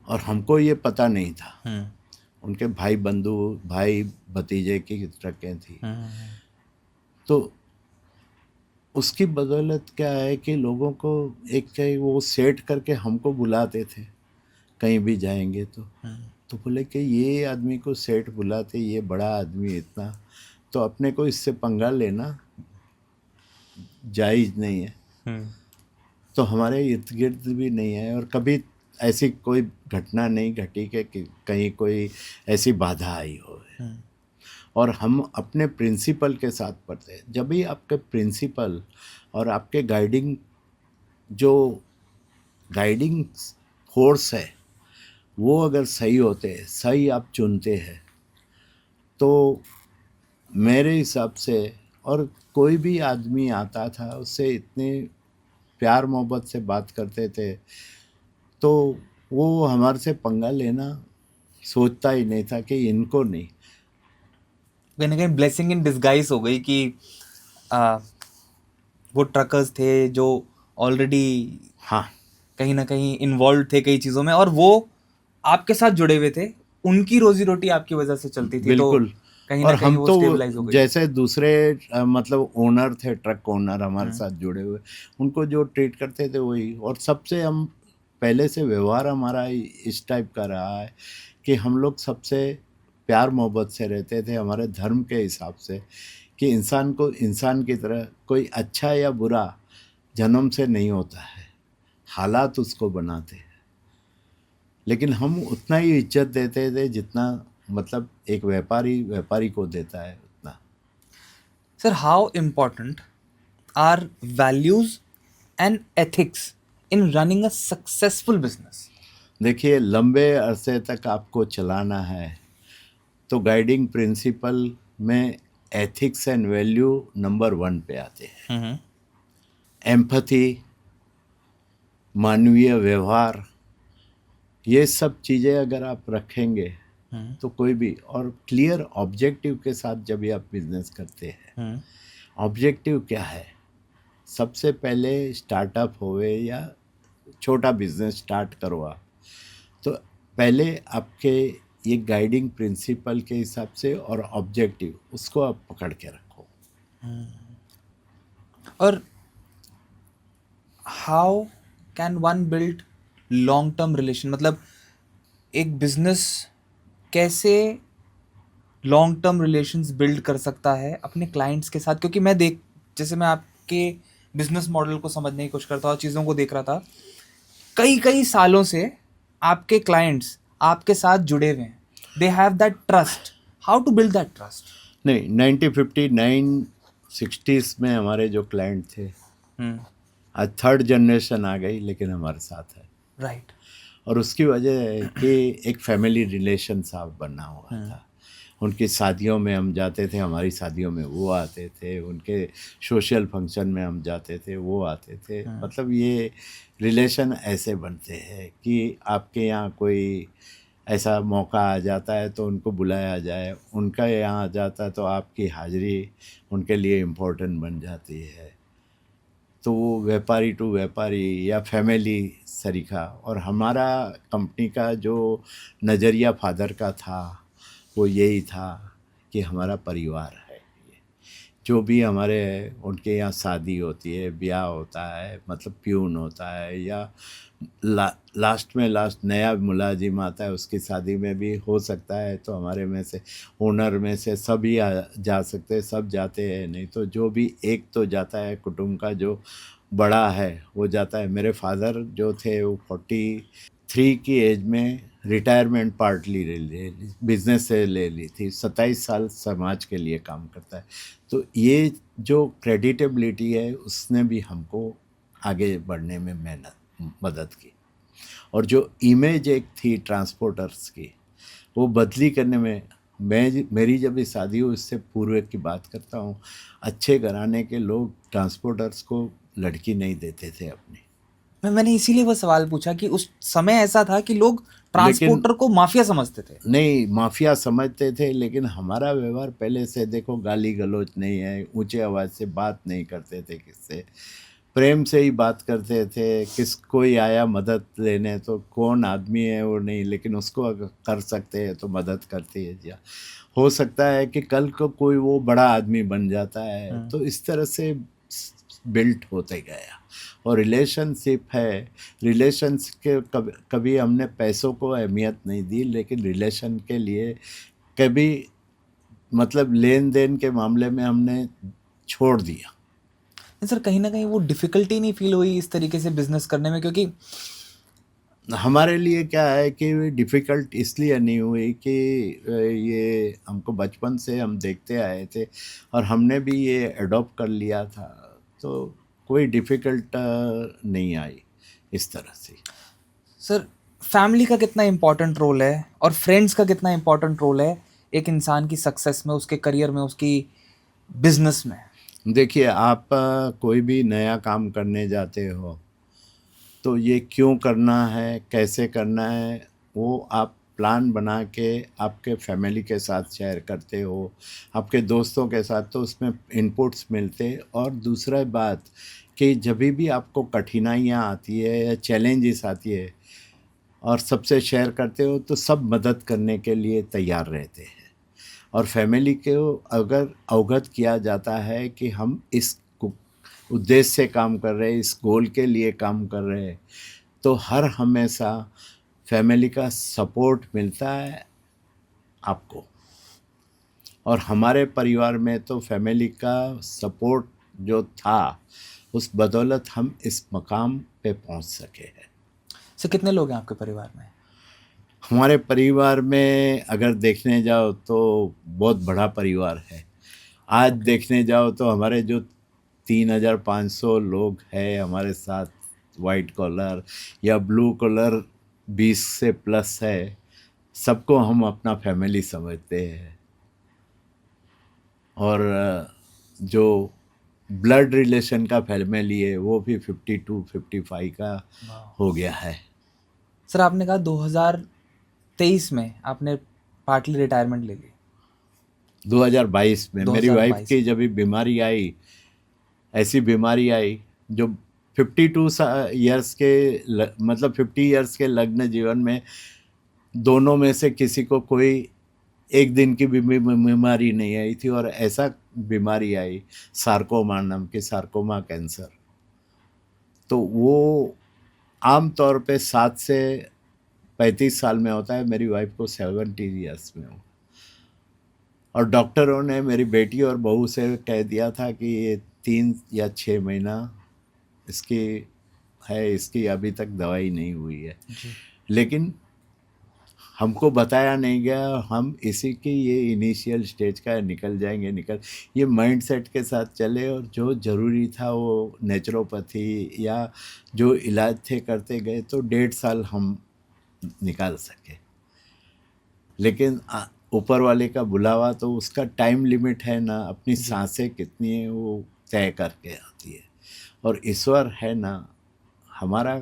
और हमको ये पता नहीं था, उनके भाई भतीजे की ट्रकें थी। तो उसकी बदौलत क्या है कि लोगों को एक वो सेट करके हमको बुलाते थे कहीं भी जाएंगे तो बोले कि ये आदमी को सेठ बुलाते, ये बड़ा आदमी इतना, तो अपने को इससे पंगा लेना जायज़ नहीं है। तो हमारे इर्द गिर्द भी नहीं है, और कभी ऐसी कोई घटना नहीं घटी कि कहीं कोई ऐसी बाधा आई हो। और हम अपने प्रिंसिपल के साथ पढ़ते हैं। जब भी आपके प्रिंसिपल और आपके गाइडिंग फोर्स है वो अगर सही होते हैं, सही आप चुनते हैं, तो मेरे हिसाब से, और कोई भी आदमी आता था उससे इतने प्यार मोहब्बत से बात करते थे, तो वो हमारे से पंगा लेना सोचता ही नहीं था कि इनको नहीं। कहीं ना कहीं ब्लेसिंग इन डिस्गाइज हो गई कि वो ट्रकर्स थे जो ऑलरेडी हाँ कहीं ना कहीं इन्वॉल्व थे कई चीज़ों में, और वो आपके साथ जुड़े हुए थे, उनकी रोजी रोटी आपकी वजह से चलती थी। बिल्कुल। तो कहीं और ना कहीं हम वो तो स्टेबलाइज हो गई। जैसे दूसरे मतलब ओनर थे, ट्रक ओनर हमारे साथ जुड़े हुए, उनको जो ट्रीट करते थे वही। और सबसे हम पहले से व्यवहार हमारा इस टाइप का रहा है कि हम लोग सबसे प्यार मोहब्बत से रहते थे, हमारे धर्म के हिसाब से, कि इंसान को इंसान की तरह, कोई अच्छा या बुरा जन्म से नहीं होता है, हालात उसको बनाते हैं। लेकिन हम उतना ही इज्जत देते थे जितना मतलब एक व्यापारी को देता है उतना। Sir, how important are values and ethics in running a successful business? देखिए, लंबे अरसे तक आपको चलाना है तो गाइडिंग प्रिंसिपल में एथिक्स एंड वैल्यू नंबर 1 पे आते हैं। एम्पैथी, मानवीय व्यवहार, ये सब चीज़ें अगर आप रखेंगे तो कोई भी, और क्लियर ऑब्जेक्टिव के साथ जब भी आप बिजनेस करते हैं। ऑब्जेक्टिव क्या है? सबसे पहले स्टार्टअप होवे या छोटा बिजनेस स्टार्ट करो आप, तो पहले आपके ये गाइडिंग प्रिंसिपल के हिसाब से और ऑब्जेक्टिव उसको आप पकड़ के रखो। और how can one build long term relation? मतलब एक बिजनेस कैसे लॉन्ग टर्म रिलेशंस बिल्ड कर सकता है अपने क्लाइंट्स के साथ? क्योंकि जैसे मैं आपके बिजनेस मॉडल को समझने की कोशिश करता हूँ, चीज़ों को देख रहा था, कई सालों से आपके क्लाइंट्स आपके साथ जुड़े हुए हैं, they have that trust. How to build that trust? नहीं, 1959 60s में हमारे जो क्लाइंट थे, आज 3rd जनरेशन आ गई लेकिन हमारे साथ है, राइट। और उसकी वजह है कि एक फैमिली रिलेशन साफ बना हुआ था। उनकी शादियों में हम जाते थे, हमारी शादियों में वो आते थे, उनके सोशल फंक्शन में हम जाते थे, वो आते थे। मतलब ये रिलेशन ऐसे बनते हैं कि आपके यहाँ कोई ऐसा मौका आ जाता है तो उनको बुलाया जाए, उनका यहाँ आ जाता है तो आपकी हाज़िरी उनके लिए इम्पोर्टेंट बन जाती है। तो वो व्यापारी टू व्यापारी या फैमिली सरीखा। और हमारा कंपनी का जो नज़रिया फादर का था वो यही था कि हमारा परिवार है ये। जो भी हमारे उनके यहाँ शादी होती है, ब्याह होता है, मतलब प्यून होता है, या लास्ट में लास्ट नया मुलाजिम आता है उसकी शादी में भी हो सकता है, तो हमारे में से ओनर में से सभी जा सकते हैं, सब जाते हैं। नहीं तो जो भी एक तो जाता है कुटुंब का, जो बड़ा है वो जाता है। मेरे फादर जो थे वो 43 की एज में रिटायरमेंट पार्टली ले ली, बिजनेस से ले ली थी। 27 साल समाज के लिए काम करता है। तो ये जो क्रेडिटेबिलिटी है उसने भी हमको आगे बढ़ने में मदद की। और जो इमेज एक थी ट्रांसपोर्टर्स की, वो बदली करने में मेरी जब ये शादी हुई उससे पूर्व की बात करता हूँ, अच्छे घराने के लोग ट्रांसपोर्टर्स को लड़की नहीं देते थे अपनी। मैंने इसीलिए वो सवाल पूछा कि उस समय ऐसा था कि लोग ट्रांसपोर्टर को माफिया समझते थे। नहीं, माफिया समझते थे, लेकिन हमारा व्यवहार पहले से देखो, गाली गलौज नहीं है, ऊंचे आवाज़ से बात नहीं करते थे किससे, प्रेम से ही बात करते थे। कोई आया मदद लेने तो कौन आदमी है वो नहीं, लेकिन उसको अगर कर सकते हैं तो मदद करती है। या हो सकता है कि कल को कोई वो बड़ा आदमी बन जाता है। तो इस तरह से बिल्ट होते गया। और रिलेशनशिप है, रिलेशंस के कभी हमने पैसों को अहमियत नहीं दी, लेकिन रिलेशन के लिए कभी मतलब लेन देन के मामले में हमने छोड़ दिया। सर कहीं ना कहीं वो डिफ़िकल्टी नहीं फील हुई इस तरीके से बिजनेस करने में? क्योंकि हमारे लिए क्या है कि डिफ़िकल्ट इसलिए नहीं हुई कि ये हमको बचपन से हम देखते आए थे और हमने भी ये अडॉप्ट कर लिया था, तो कोई डिफ़िकल्ट नहीं आई इस तरह से। सर फैमिली का कितना इम्पोर्टेंट रोल है और फ्रेंड्स का कितना इम्पोर्टेंट रोल है एक इंसान की सक्सेस में, उसके करियर में, उसकी बिजनेस में? देखिए, आप कोई भी नया काम करने जाते हो तो ये क्यों करना है, कैसे करना है, वो आप प्लान बना के आपके फैमिली के साथ शेयर करते हो, आपके दोस्तों के साथ, तो उसमें इनपुट्स मिलते। और दूसरा बात कि जब भी आपको कठिनाइयाँ आती है या चैलेंजेस आती है और सबसे शेयर करते हो, तो सब मदद करने के लिए तैयार रहते हैं। और फैमिली को अगर अवगत किया जाता है कि हम इस उद्देश्य से काम कर रहे हैं, इस गोल के लिए काम कर रहे हैं, तो हर हमेशा फैमिली का सपोर्ट मिलता है आपको। और हमारे परिवार में तो फैमिली का सपोर्ट जो था, उस बदौलत हम इस मकाम पे पहुंच सके हैं। सर कितने लोग हैं आपके परिवार में? हमारे परिवार में अगर देखने जाओ तो बहुत बड़ा परिवार है। आज देखने जाओ तो हमारे जो 3,500 लोग हैं हमारे साथ, वाइट कॉलर या ब्लू कॉलर 20 से प्लस है, सबको हम अपना फैमिली समझते हैं। और जो ब्लड रिलेशन का फैमिली है वो भी 52-55 का हो गया है। सर आपने कहा 2023 में आपने पार्टली रिटायरमेंट ले ली। 2022 में मेरी वाइफ 2022 की जब भी बीमारी आई, ऐसी बीमारी आई जो 52 ईयर्स के मतलब 50 ईयर्स के लग्न जीवन में दोनों में से किसी को कोई एक दिन की बीमारी नहीं आई थी। और ऐसा बीमारी आई, सार्कोमा नाम की, सार्कोमा कैंसर। तो वो आम तौर पे 7 से 35 साल में होता है, मेरी वाइफ को 70 ईयर्स में हो। और डॉक्टरों ने मेरी बेटी और बहू से कह दिया था कि ये 3 या 6 महीना इसकी है, इसकी अभी तक दवाई नहीं हुई है। लेकिन हमको बताया नहीं गया, हम इसी की ये इनिशियल स्टेज का निकल जाएंगे, ये माइंडसेट के साथ चले। और जो ज़रूरी था वो नेचुरोपैथी या जो इलाज थे करते गए, तो 1.5 साल हम निकाल सके। लेकिन ऊपर वाले का बुलावा, तो उसका टाइम लिमिट है ना, अपनी सांसें कितनी है वो तय करके आती है। और ईश्वर है ना, हमारा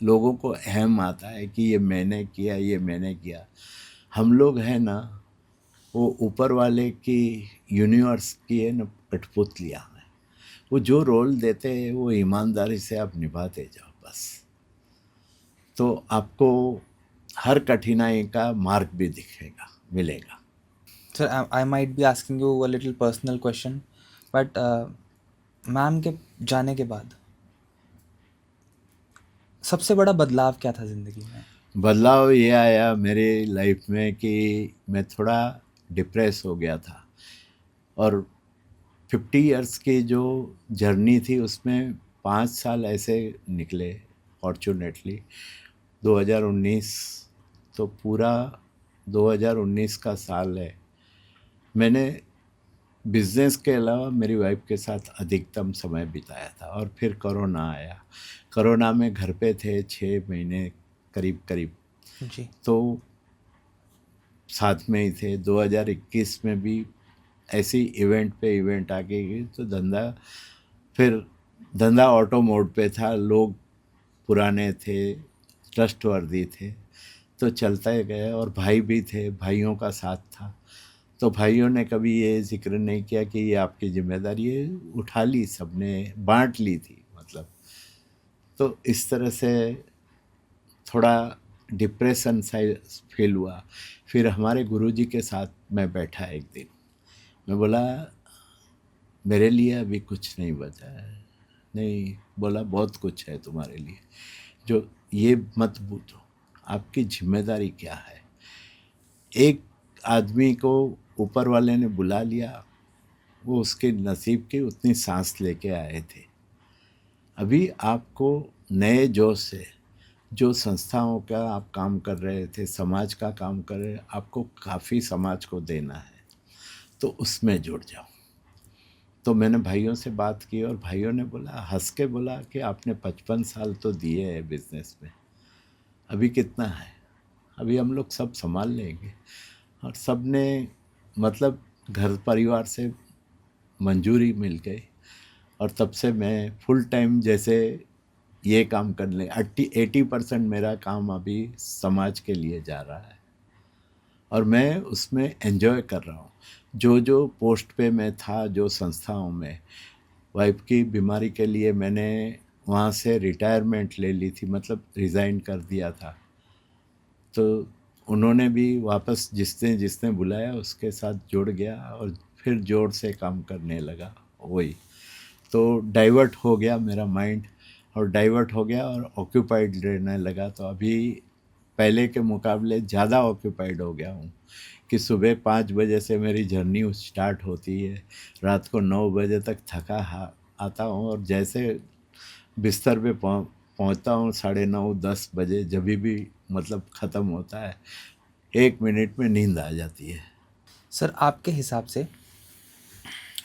लोगों को अहम आता है कि ये मैंने किया, ये मैंने किया। हम लोग हैं ना, वो ऊपर वाले की यूनिवर्स की है ना कठपुतलियाँ हैं। वो जो रोल देते हैं वो ईमानदारी से आप निभाते जाओ बस, तो आपको हर कठिनाई का मार्ग भी दिखेगा, मिलेगा। Sir I might be asking you a little personal question, but ma'am के जाने के बाद सबसे बड़ा बदलाव क्या था ज़िंदगी में? बदलाव ये आया मेरे लाइफ में कि मैं थोड़ा डिप्रेस हो गया था, और 50 इयर्स की जो जर्नी थी उसमें 5 साल ऐसे निकले फॉर्चुनेटली। 2019 तो पूरा 2019 का साल है, मैंने बिजनेस के अलावा मेरी वाइफ के साथ अधिकतम समय बिताया था। और फिर कोरोना आया, कोरोना में घर पे थे 6 महीने करीब करीब, जी। तो साथ में ही थे। 2021 में भी ऐसी इवेंट पे इवेंट आके गई, तो फिर धंधा ऑटो मोड पे था, लोग पुराने थे, ट्रस्टवर्दी थे, तो चलता ही गया। और भाई भी थे, भाइयों का साथ था, तो भाइयों ने कभी ये जिक्र नहीं किया कि ये आपकी जिम्मेदारी है, उठा ली, सबने बांट ली थी मतलब। तो इस तरह से थोड़ा डिप्रेशन सा फील हुआ। फिर हमारे गुरुजी के साथ मैं बैठा एक दिन, मैं बोला मेरे लिए अभी कुछ नहीं बचा है। नहीं, बोला बहुत कुछ है तुम्हारे लिए, जो ये मत बूझो, आपकी जिम्मेदारी क्या है। एक आदमी को ऊपर वाले ने बुला लिया, वो उसके नसीब की उतनी सांस लेके आए थे। अभी आपको नए जोश से जो संस्थाओं का आप काम कर रहे थे, समाज का काम कर रहे, आपको काफ़ी समाज को देना है, तो उसमें जुड़ जाओ। तो मैंने भाइयों से बात की, और भाइयों ने बोला, हंस के बोला कि आपने 55 साल तो दिए हैं बिजनेस में, अभी कितना है, अभी हम लोग सब संभाल लेंगे। और सब ने मतलब घर परिवार से मंजूरी मिल गई, और तब से मैं फुल टाइम जैसे ये काम करने 80% मेरा काम अभी समाज के लिए जा रहा है, और मैं उसमें एंजॉय कर रहा हूँ। जो जो पोस्ट पे मैं था, जो संस्थाओं में, वाइफ की बीमारी के लिए मैंने वहाँ से रिटायरमेंट ले ली थी, मतलब रिज़ाइन कर दिया था, तो उन्होंने भी वापस जिसने जिसने बुलाया उसके साथ जुड़ गया, और फिर जोर से काम करने लगा। वही तो डाइवर्ट हो गया मेरा माइंड, और डाइवर्ट हो गया और ऑक्यूपाइड रहने लगा। तो अभी पहले के मुकाबले ज़्यादा ऑक्यूपाइड हो गया हूँ, कि सुबह 5 बजे से मेरी जर्नी स्टार्ट होती है, रात को 9 बजे तक थका आता हूँ, और जैसे बिस्तर पे पहुँचता हूँ 9:30-10 बजे, जब भी मतलब ख़त्म होता है, 1 मिनट में नींद आ जाती है। सर आपके हिसाब से,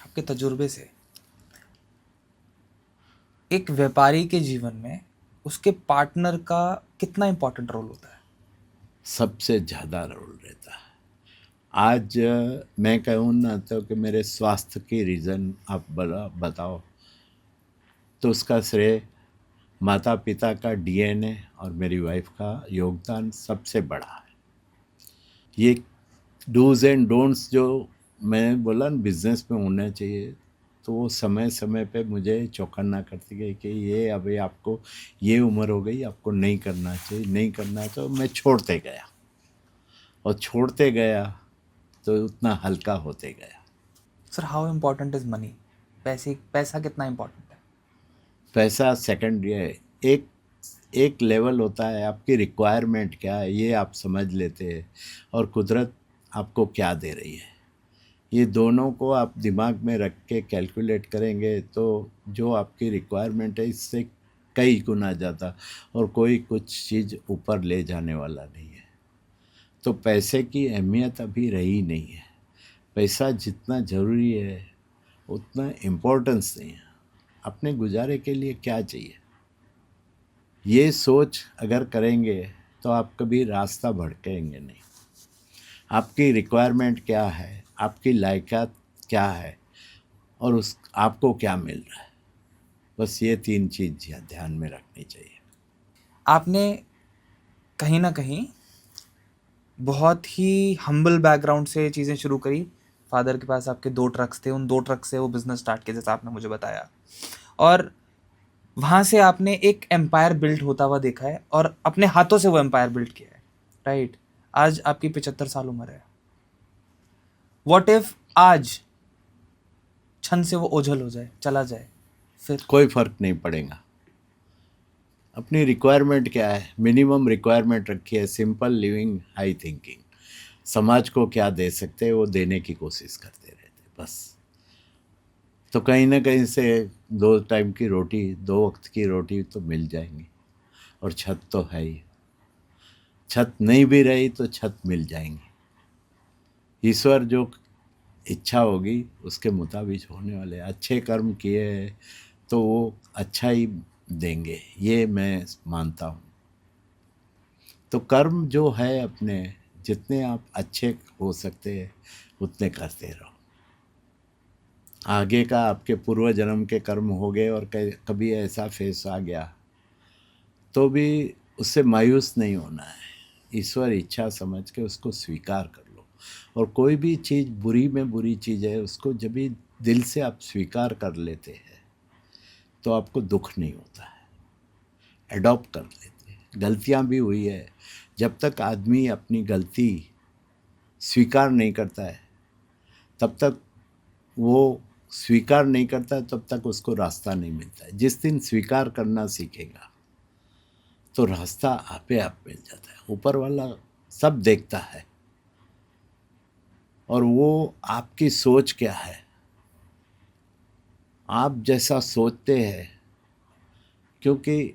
आपके तजुर्बे से, एक व्यापारी के जीवन में उसके पार्टनर का कितना इम्पोर्टेंट रोल होता है? सबसे ज़्यादा रोल रहता है। आज मैं कहूँ ना तो कि मेरे स्वास्थ्य की रीज़न आप बताओ, तो उसका श्रेय माता पिता का डीएनए और मेरी वाइफ का योगदान सबसे बड़ा है। ये डूज एंड डोंट्स जो मैंने बोला ना बिजनेस में होना चाहिए, तो वो समय समय पे मुझे चौकन्ना करती गई कि ये अभी आपको ये उम्र हो गई, आपको नहीं करना चाहिए, नहीं करना। तो मैं छोड़ते गया, और छोड़ते गया तो उतना हल्का होते गया। Sir how important is money? पैसा कितना इम्पोर्टेंट है? पैसा सेकेंडरी है। एक एक लेवल होता है, आपकी रिक्वायरमेंट क्या है ये आप समझ लेते हैं, और कुदरत आपको क्या दे रही है, ये दोनों को आप दिमाग में रख के कैलकुलेट करेंगे तो जो आपकी रिक्वायरमेंट है इससे कई गुना ज़्यादा, और कोई कुछ चीज़ ऊपर ले जाने वाला नहीं है। तो पैसे की अहमियत अभी रही नहीं है। पैसा जितना ज़रूरी है उतना इम्पोर्टेंस नहीं है। अपने गुजारे के लिए क्या चाहिए, ये सोच अगर करेंगे तो आप कभी रास्ता भटकेंगे नहीं। आपकी रिक्वायरमेंट क्या है, आपकी लायकात क्या है, और उस आपको क्या मिल रहा है, बस ये 3 चीज़ ध्यान में रखनी चाहिए। आपने कहीं ना कहीं बहुत ही हम्बल बैकग्राउंड से चीज़ें शुरू करी। फादर के पास आपके 2 ट्रक्स थे, उन 2 ट्रक से वो बिजनेस स्टार्ट किया जैसा आपने मुझे बताया, और वहाँ से आपने एक एम्पायर बिल्ड होता हुआ देखा है और अपने हाथों से वो एम्पायर बिल्ड किया है, राइट? आज आपकी 75 साल उम्र है। व्हाट इफ आज क्षण से वो ओझल हो जाए, चला जाए, फिर? कोई फर्क नहीं पड़ेगा। अपनी रिक्वायरमेंट क्या है, मिनिमम रिक्वायरमेंट रखी है, सिंपल लिविंग, हाई थिंकिंग। समाज को क्या दे सकते हैं वो देने की कोशिश करते रहते बस। तो कहीं ना कहीं से 2 टाइम की रोटी, 2 वक्त की रोटी तो मिल जाएंगी, और छत तो है ही। छत नहीं भी रही तो छत मिल जाएंगी। ईश्वर जो इच्छा होगी उसके मुताबिक होने वाले। अच्छे कर्म किए हैं तो वो अच्छा ही देंगे, ये मैं मानता हूँ। तो कर्म जो है अपने, जितने आप अच्छे हो सकते हैं उतने करते रहो। आगे का आपके पूर्व जन्म के कर्म हो गए और कभी ऐसा फेस आ गया तो भी उससे मायूस नहीं होना है। ईश्वर इच्छा समझ के उसको स्वीकार कर लो। और कोई भी चीज़ बुरी में बुरी चीज़ है, उसको जब भी दिल से आप स्वीकार कर लेते हैं तो आपको दुख नहीं होता है, एडॉप्ट कर लेते हैं। गलतियाँ भी हुई है, जब तक आदमी अपनी गलती स्वीकार नहीं करता है तब तक वो स्वीकार नहीं करता है, तब तक उसको रास्ता नहीं मिलता है। जिस दिन स्वीकार करना सीखेगा तो रास्ता आपे आप मिल जाता है। ऊपर वाला सब देखता है और वो आपकी सोच क्या है, आप जैसा सोचते हैं। क्योंकि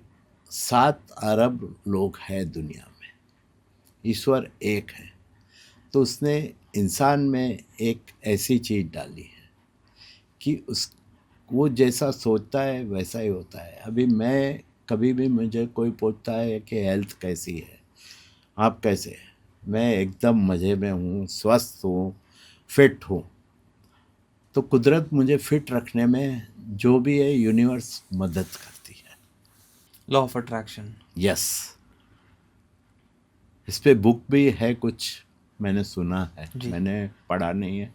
7 अरब लोग हैं दुनिया में, ईश्वर एक है, तो उसने इंसान में एक ऐसी चीज़ डाली है कि उस वो जैसा सोचता है वैसा ही होता है। अभी मैं कभी भी मुझे कोई पूछता है कि हेल्थ कैसी है, आप कैसे हैं, मैं एकदम मज़े में हूँ, स्वस्थ हूँ, फिट हूँ। तो कुदरत मुझे फिट रखने में जो भी है, यूनिवर्स मदद करती है। Law of attraction. यस, इस पे बुक भी है कुछ, मैंने सुना है, जी। मैंने पढ़ा नहीं है।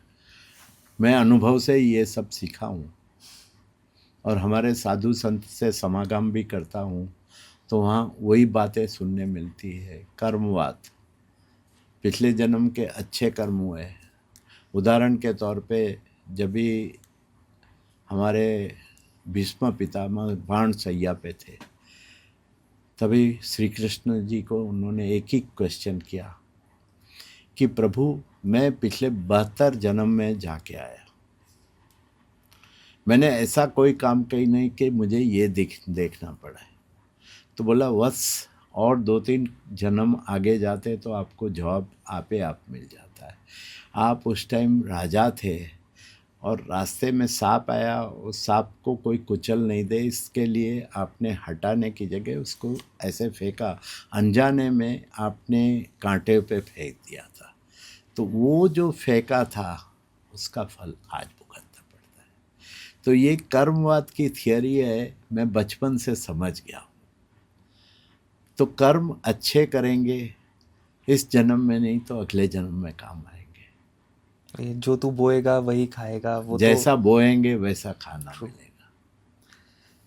मैं अनुभव से ये सब सीखा हूँ और हमारे साधु संत से समागम भी करता हूँ, तो वहाँ वही बातें सुनने मिलती है। कर्मवाद, पिछले जन्म के अच्छे कर्म हुए। उदाहरण के तौर पे जब भी हमारे भीष्म पितामह बाण शैया पे थे, तभी श्री कृष्ण जी को उन्होंने एक ही क्वेश्चन किया कि प्रभु, मैं पिछले 72 जन्म में जाके आया, मैंने ऐसा कोई काम कही नहीं कि मुझे ये देखना पड़ा है। तो बोला बस और 2-3 जन्म आगे जाते तो आपको जवाब आपे आप मिल जाता है। आप उस टाइम राजा थे और रास्ते में सांप आया, उस सांप को कोई कुचल नहीं दे, इसके लिए आपने हटाने की जगह उसको ऐसे फेंका, अनजाने में आपने कांटे पे फेंक दिया था। तो वो जो फेंका था उसका फल आज भुगतना पड़ता है। तो ये कर्मवाद की थियरी है, मैं बचपन से समझ गया हूँ। तो कर्म अच्छे करेंगे, इस जन्म में नहीं तो अगले जन्म में काम आएंगे। ये जो तू बोएगा वही खाएगा, वो जैसा बोएंगे वैसा खाना मिलेगा।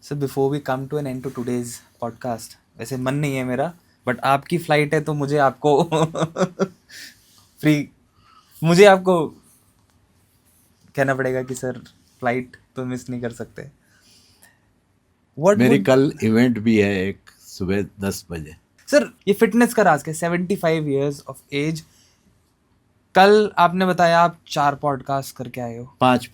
So before we come to an end to today's podcast, वैसे मन नहीं है मेरा, बट आपकी फ्लाइट है तो मुझे आपको मुझे आपको कहना पड़ेगा कि सर फ्लाइट तो मिस नहीं कर सकते। मेरी कल इवेंट भी है एक, सुबह 10 बजे। सर ये फिटनेस का राज क्या, 75 ईयर्स ऑफ एज, कल आपने बताया आप 4 पॉडकास्ट करके आए हो, 5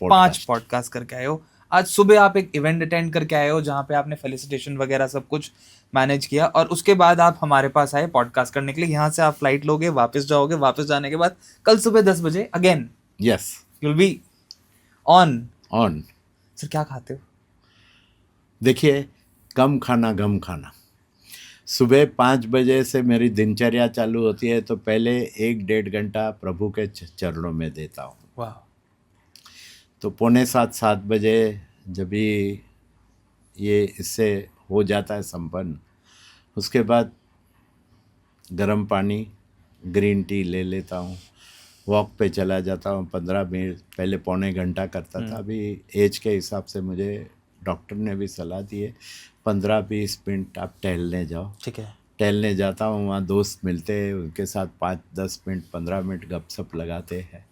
पॉडकास्ट करके आए हो, आज सुबह आप एक इवेंट अटेंड करके आए हो जहाँ पे आपने फेलिसिटेशन वगैरह सब कुछ मैनेज किया, और उसके बाद आप हमारे पास आए पॉडकास्ट करने के लिए। यहाँ से आप फ्लाइट लोगे, वापस जाओगे, वापस जाने के बाद कल सुबह 10 बजे again yes you will be on. Sir क्या खाते हो? देखिए, कम खाना गम खाना। सुबह 5 बजे से मेरी दिनचर्या चालू होती है, तो पहले 1-1.5 घंटा प्रभु के चरणों में देता हूँ। वाह। तो 6:45-7 बजे जब भी ये इससे हो जाता है संपन्न, उसके बाद गर्म पानी, ग्रीन टी ले लेता हूँ, वॉक पे चला जाता हूँ 15 मिनट, पहले पौने घंटा करता था, अभी एज के हिसाब से मुझे डॉक्टर ने भी सलाह दी है 15-20 मिनट आप टहलने जाओ। ठीक है। टहलने जाता हूँ, वहाँ दोस्त मिलते हैं, उनके साथ 5-10 मिनट 15 मिनट गपशप लगाते हैं,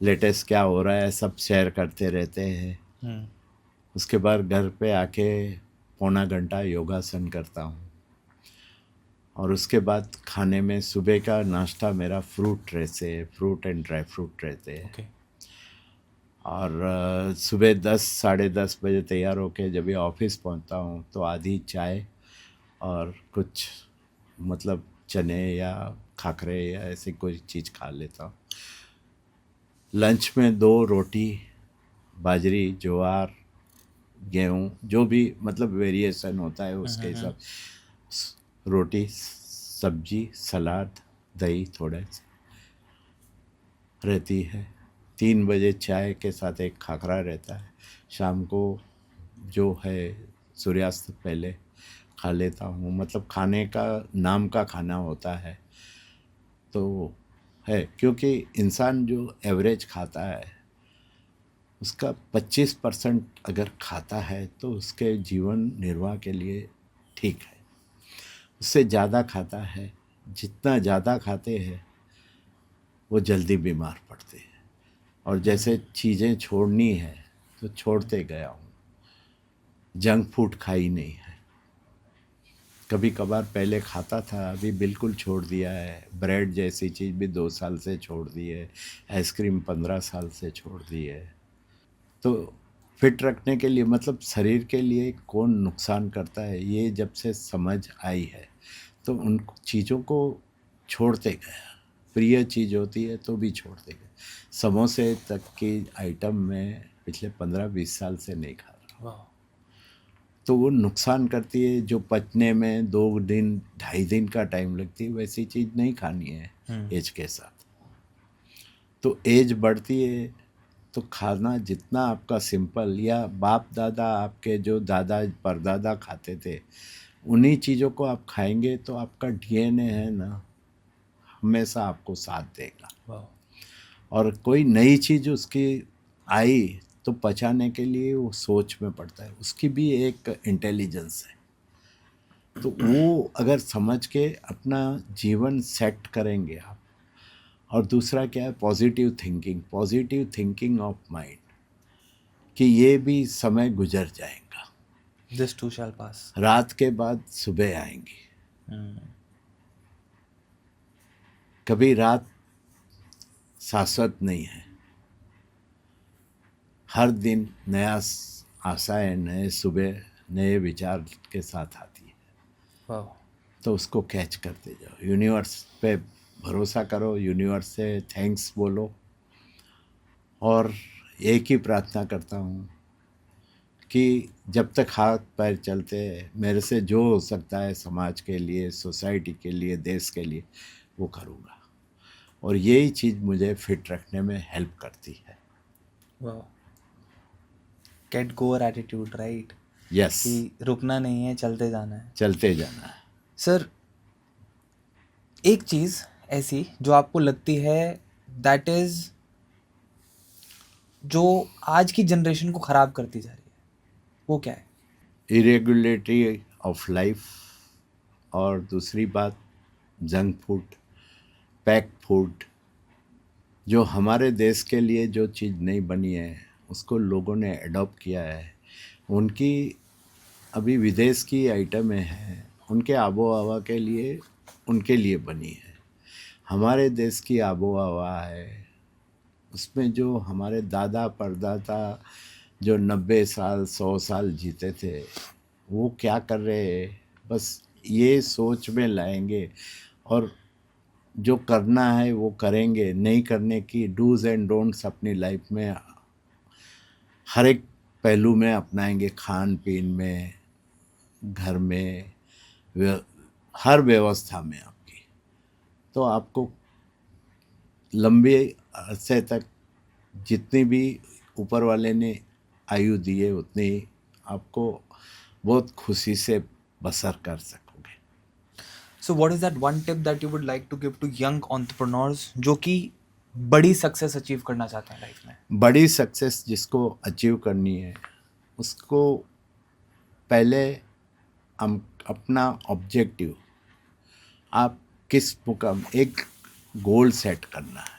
लेटेस्ट क्या हो रहा है सब शेयर करते रहते हैं। उसके बाद घर पे आके पौना घंटा योगासन करता हूँ, और उसके बाद खाने में सुबह का नाश्ता मेरा फ्रूट एंड ड्राई फ्रूट रहते हैं। ओके। और सुबह 10-10:30 बजे तैयार होके जब ये ऑफिस पहुंचता हूँ तो आधी चाय और कुछ मतलब चने या खाखरे या ऐसी कोई चीज़ खा लेता हूँ। लंच में 2 रोटी, बाजरी, ज्वार, गेहूँ, जो भी मतलब वेरिएशन होता है उसके हिसाब, रोटी, सब्जी, सलाद, दही थोड़े रहती है। 3 बजे चाय के साथ एक खाखरा रहता है। शाम को जो है सूर्यास्त पहले खा लेता हूँ, मतलब खाने का नाम का खाना होता है तो है, क्योंकि इंसान जो एवरेज खाता है उसका 25% अगर खाता है तो उसके जीवन निर्वाह के लिए ठीक है। उससे ज़्यादा खाता है, जितना ज़्यादा खाते हैं वो जल्दी बीमार पड़ते हैं। और जैसे चीज़ें छोड़नी है तो छोड़ते गया हूँ। जंक फूड खाई नहीं है, कभी कभार पहले खाता था, अभी बिल्कुल छोड़ दिया है। ब्रेड जैसी चीज़ भी 2 साल से छोड़ दी है, आइसक्रीम 15 साल से छोड़ दी है। तो फिट रखने के लिए मतलब शरीर के लिए कौन नुकसान करता है ये जब से समझ आई है तो उन चीज़ों को छोड़ते गया। प्रिय चीज़ होती है तो भी छोड़ते गए। समोसे तक की आइटम में पिछले 15-20 साल से नहीं खा रहा। वाह। तो वो नुकसान करती है, जो पचने में 2 दिन 2.5 दिन का टाइम लगती है, वैसी चीज़ नहीं खानी है एज के साथ। तो एज बढ़ती है तो खाना जितना आपका सिंपल, या बाप दादा आपके जो दादा परदादा खाते थे उन्हीं चीज़ों को आप खाएंगे तो आपका डीएनए है ना हमेशा आपको साथ देगा। वाह। और कोई नई चीज़ उसकी आई तो पचाने के लिए वो सोच में पड़ता है, उसकी भी एक इंटेलिजेंस है। तो वो अगर समझ के अपना जीवन सेट करेंगे आप। और दूसरा क्या है, पॉजिटिव थिंकिंग ऑफ माइंड, कि ये भी समय गुजर जाएगा, दिस टू शैल पास। रात के बाद सुबह आएंगी। कभी रात शाश्वत नहीं है, हर दिन नया आशाएं, नए सुबह नए विचार के साथ आती है। वाह। तो उसको कैच करते जाओ, यूनिवर्स पे भरोसा करो, यूनिवर्स से थैंक्स बोलो। और एक ही प्रार्थना करता हूँ कि जब तक हाथ पैर चलते हैं मेरे से जो हो सकता है समाज के लिए, सोसाइटी के लिए, देश के लिए, वो करूँगा। और यही चीज़ मुझे फिट रखने में हेल्प करती है। वाह। Get goer attitude, right? Yes, कि रुकना नहीं है, चलते जाना है। चलते जाना है। सर, एक चीज़ ऐसी जो आपको लगती है दैट इज़ जो आज की जनरेशन को ख़राब करती जा रही है, वो क्या है? इरेगुलेटरी ऑफ लाइफ, और दूसरी बात जंक फूड, पैक फूड। जो हमारे देश के लिए जो चीज़ नहीं बनी है उसको लोगों ने अडॉप्ट किया है। उनकी अभी विदेश की आइटमें हैं, उनके आबो हवा के लिए, उनके लिए बनी है। हमारे देश की आबो हवा है, उसमें जो हमारे दादा परदादा जो 90 साल 100 साल जीते थे वो क्या कर रहे हैं, बस ये सोच में लाएंगे और जो करना है वो करेंगे। नहीं करने की डूज एंड डोंट्स अपनी लाइफ में हर एक पहलू में अपनाएंगे, खान पीन में, घर में, हर व्यवस्था में आपकी। तो आपको लंबे अरसे तक जितनी भी ऊपर वाले ने आयु दी है उतनी आपको बहुत खुशी से बसर कर सकोगे। So what is that one tip that you would like to give to young entrepreneurs जो कि बड़ी सक्सेस अचीव करना चाहते हैं लाइफ में? बड़ी सक्सेस जिसको अचीव करनी है उसको पहले हम अपना ऑब्जेक्टिव, आप किस मुकाम, एक गोल सेट करना है।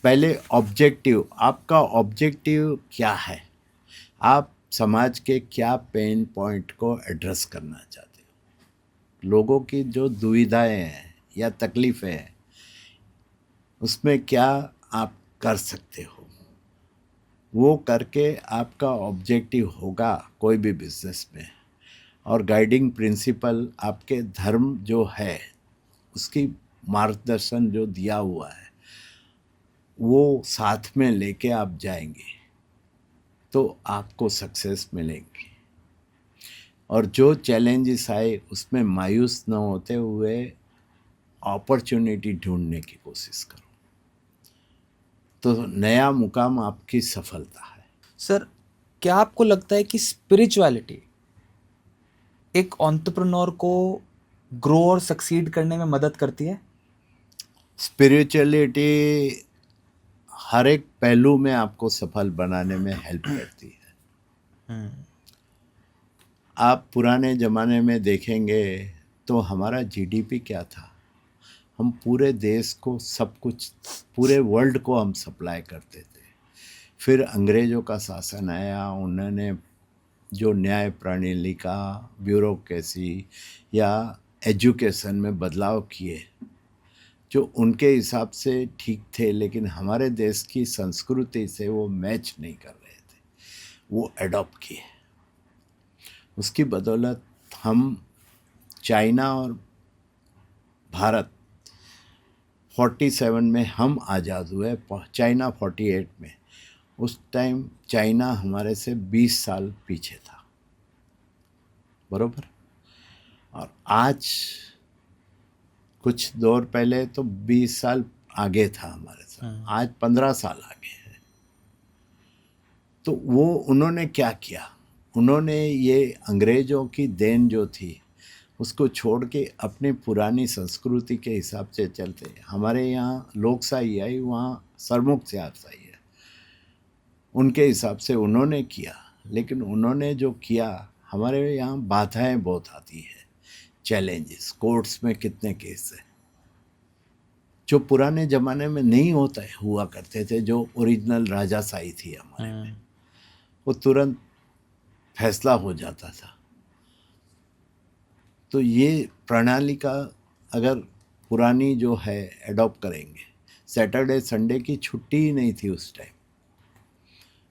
पहले ऑब्जेक्टिव, आपका ऑब्जेक्टिव क्या है, आप समाज के क्या पेन पॉइंट को एड्रेस करना चाहते हो, लोगों की जो दुविधाएं हैं या तकलीफ़ें हैं उसमें क्या आप कर सकते हो, वो करके आपका ऑब्जेक्टिव होगा कोई भी बिजनेस में। और गाइडिंग प्रिंसिपल आपके धर्म जो है उसकी मार्गदर्शन जो दिया हुआ है वो साथ में लेके आप जाएंगे तो आपको सक्सेस मिलेगी। और जो चैलेंजेस आए उसमें मायूस न होते हुए अपॉर्चुनिटी ढूंढने की कोशिश करो, तो नया मुकाम आपकी सफलता है। सर, क्या आपको लगता है कि स्पिरिचुअलिटी एक एंटरप्रेन्योर को ग्रो और सक्सीड करने में मदद करती है? स्पिरिचुअलिटी हर एक पहलू में आपको सफल बनाने में हेल्प करती है। आप पुराने ज़माने में देखेंगे तो हमारा जीडीपी क्या था, हम पूरे देश को सब कुछ, पूरे वर्ल्ड को हम सप्लाई करते थे। फिर अंग्रेज़ों का शासन आया, उन्होंने जो न्याय प्रणाली का, ब्यूरोक्रेसी या एजुकेशन में बदलाव किए जो उनके हिसाब से ठीक थे, लेकिन हमारे देश की संस्कृति से वो मैच नहीं कर रहे थे, वो एडॉप्ट किए। उसकी बदौलत हम चाइना और भारत 47 में हम आज़ाद हुए, चाइना 48 में। उस टाइम चाइना हमारे से 20 साल पीछे था, बरोबर। और आज कुछ दौर पहले तो 20 साल आगे था हमारे साथ, आज 15 साल आगे है। तो वो उन्होंने क्या किया, उन्होंने ये अंग्रेज़ों की देन जो थी उसको छोड़ के अपनी पुरानी संस्कृति के हिसाब से चलते। हमारे यहाँ लोकशाही आई, वहाँ सरमुखत्यारशाही है, उनके हिसाब से उन्होंने किया। लेकिन उन्होंने जो किया, हमारे यहाँ बाधाएं बहुत आती है, चैलेंजेस, कोर्ट्स में कितने केस है जो पुराने ज़माने में नहीं होता है, हुआ करते थे, जो ओरिजिनल राजाशाही थी हमारे में, वो तुरंत फैसला हो जाता था। तो ये प्रणाली का अगर पुरानी जो है एडॉप्ट करेंगे, सैटरडे संडे की छुट्टी ही नहीं थी उस टाइम,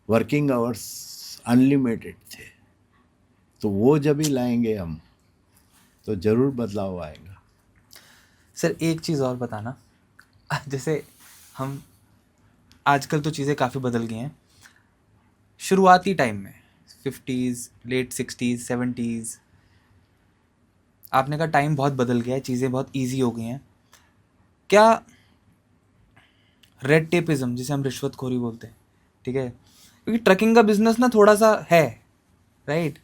वर्किंग आवर्स अनलिमिटेड थे, तो वो जब ही लाएंगे हम तो ज़रूर बदलाव आएगा। सर, एक चीज़ और बताना, जैसे हम आजकल तो चीज़ें काफ़ी बदल गई हैं, शुरुआती टाइम में 50s, लेट 60s, 70s, आपने कहा टाइम बहुत बदल गया है, चीज़ें बहुत इजी हो गई हैं। क्या रेड टेपिज्म, जिसे हम रिश्वतखोरी बोलते हैं, ठीक है, क्योंकि ट्रकिंग का बिजनेस ना थोड़ा सा है, राइट,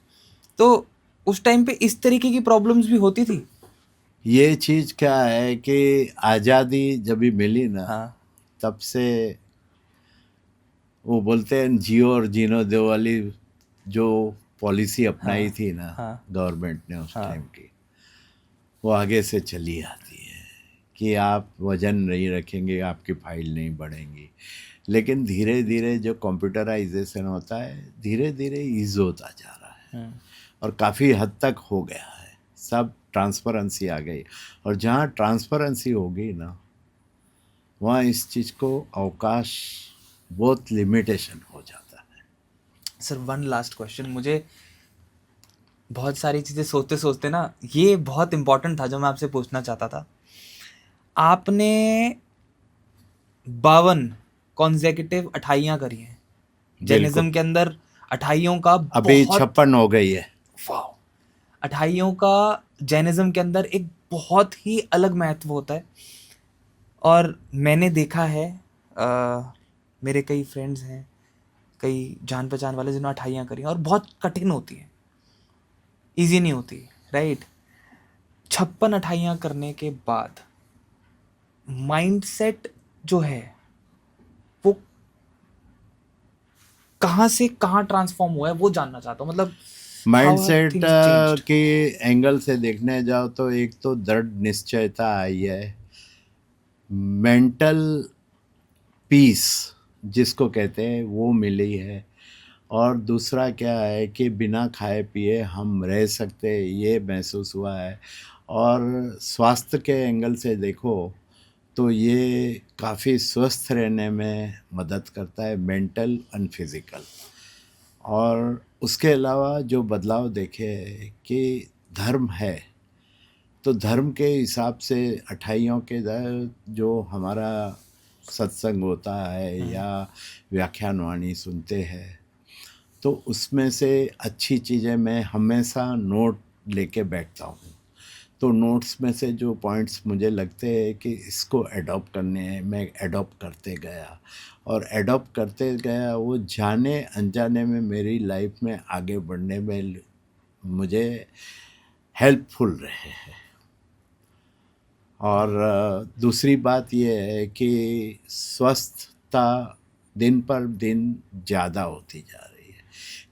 तो उस टाइम पे इस तरीके की प्रॉब्लम्स भी होती थी? ये चीज़ क्या है कि आज़ादी जब भी मिली ना, हाँ, तब से वो बोलते हैं जियो और जीनो दो वाली जो पॉलिसी अपनाई थी ना हाँ, गवर्नमेंट ने उस हाँ, टाइम की, वो आगे से चली आती है कि आप वजन नहीं रखेंगे, आपकी फाइल नहीं बढ़ेंगी। लेकिन धीरे धीरे जो कंप्यूटराइजेशन होता है, धीरे धीरे ईज होता जा रहा है और काफ़ी हद तक हो गया है, सब ट्रांसपेरेंसी आ गई। और जहाँ ट्रांसपेरेंसी होगी ना, वहाँ इस चीज़ को अवकाश, बहुत लिमिटेशन हो जाता है। सर, वन लास्ट क्वेश्चन, मुझे बहुत सारी चीज़ें सोचते सोचते ना ये बहुत इम्पोर्टेंट था जो मैं आपसे पूछना चाहता था। आपने 52 कॉन्सेक्यूटिव अठाइयाँ करी हैं जैनिज्म के अंदर, अठाइयों का अभी बहुत 56 हो गई है। वाओ, अठाइयों का जैनिज्म के अंदर एक बहुत ही अलग महत्व होता है। और मैंने देखा है, मेरे कई फ्रेंड्स हैं, कई जान पहचान वाले जिन्होंने अठाइयाँ करी हैं, और बहुत कठिन होती है, इजी नहीं होती, राइट। 56 अठाइयाँ करने के बाद माइंडसेट जो है वो कहाँ से कहाँ ट्रांसफॉर्म हुआ है वो जानना चाहता हूँ, मतलब how have mindset things changed? के एंगल से देखने जाओ तो एक तो दृढ़ निश्चयता आई है, मेंटल पीस जिसको कहते हैं वो मिली है, और दूसरा क्या है कि बिना खाए पिए हम रह सकते हैं ये महसूस हुआ है। और स्वास्थ्य के एंगल से देखो तो ये काफ़ी स्वस्थ रहने में मदद करता है, मेंटल एंड फिज़िकल। और उसके अलावा जो बदलाव देखे कि धर्म है, तो धर्म के हिसाब से अठाइयों के जो हमारा सत्संग होता है या व्याख्यान वाणी सुनते हैं, तो उसमें से अच्छी चीज़ें मैं हमेशा नोट लेके बैठता हूँ। तो नोट्स में से जो पॉइंट्स मुझे लगते हैं कि इसको एडॉप्ट करने हैं, मैं एडॉप्ट करते गया, और एडॉप्ट करते गया, वो जाने अनजाने में मेरी लाइफ में आगे बढ़ने में मुझे हेल्पफुल रहे हैं। और दूसरी बात ये है कि स्वस्थता दिन पर दिन ज़्यादा होती जा रही है।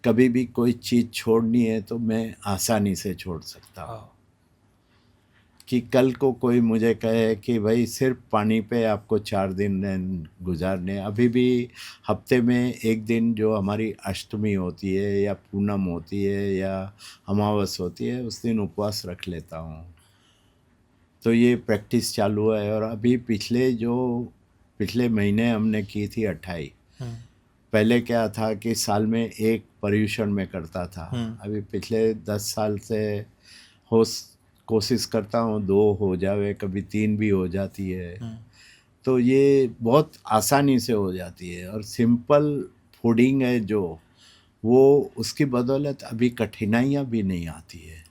कभी भी कोई चीज़ छोड़नी है तो मैं आसानी से छोड़ सकता हूँ। कि कल को कोई मुझे कहे कि भाई सिर्फ पानी पे आपको 4 दिन गुजारने, अभी भी हफ्ते में एक दिन जो हमारी अष्टमी होती है या पूनम होती है या अमावस होती है, उस दिन उपवास रख लेता हूँ। तो ये प्रैक्टिस चालू है। और अभी पिछले महीने हमने की थी 28। पहले क्या था कि साल में एक पर्यूषण में करता था, अभी पिछले 10 साल से कोशिश करता हूँ 2 हो जावे, कभी 3 भी हो जाती है। तो ये बहुत आसानी से हो जाती है, और सिंपल फूडिंग है जो, वो उसकी बदौलत अभी कठिनाइयाँ भी नहीं आती है।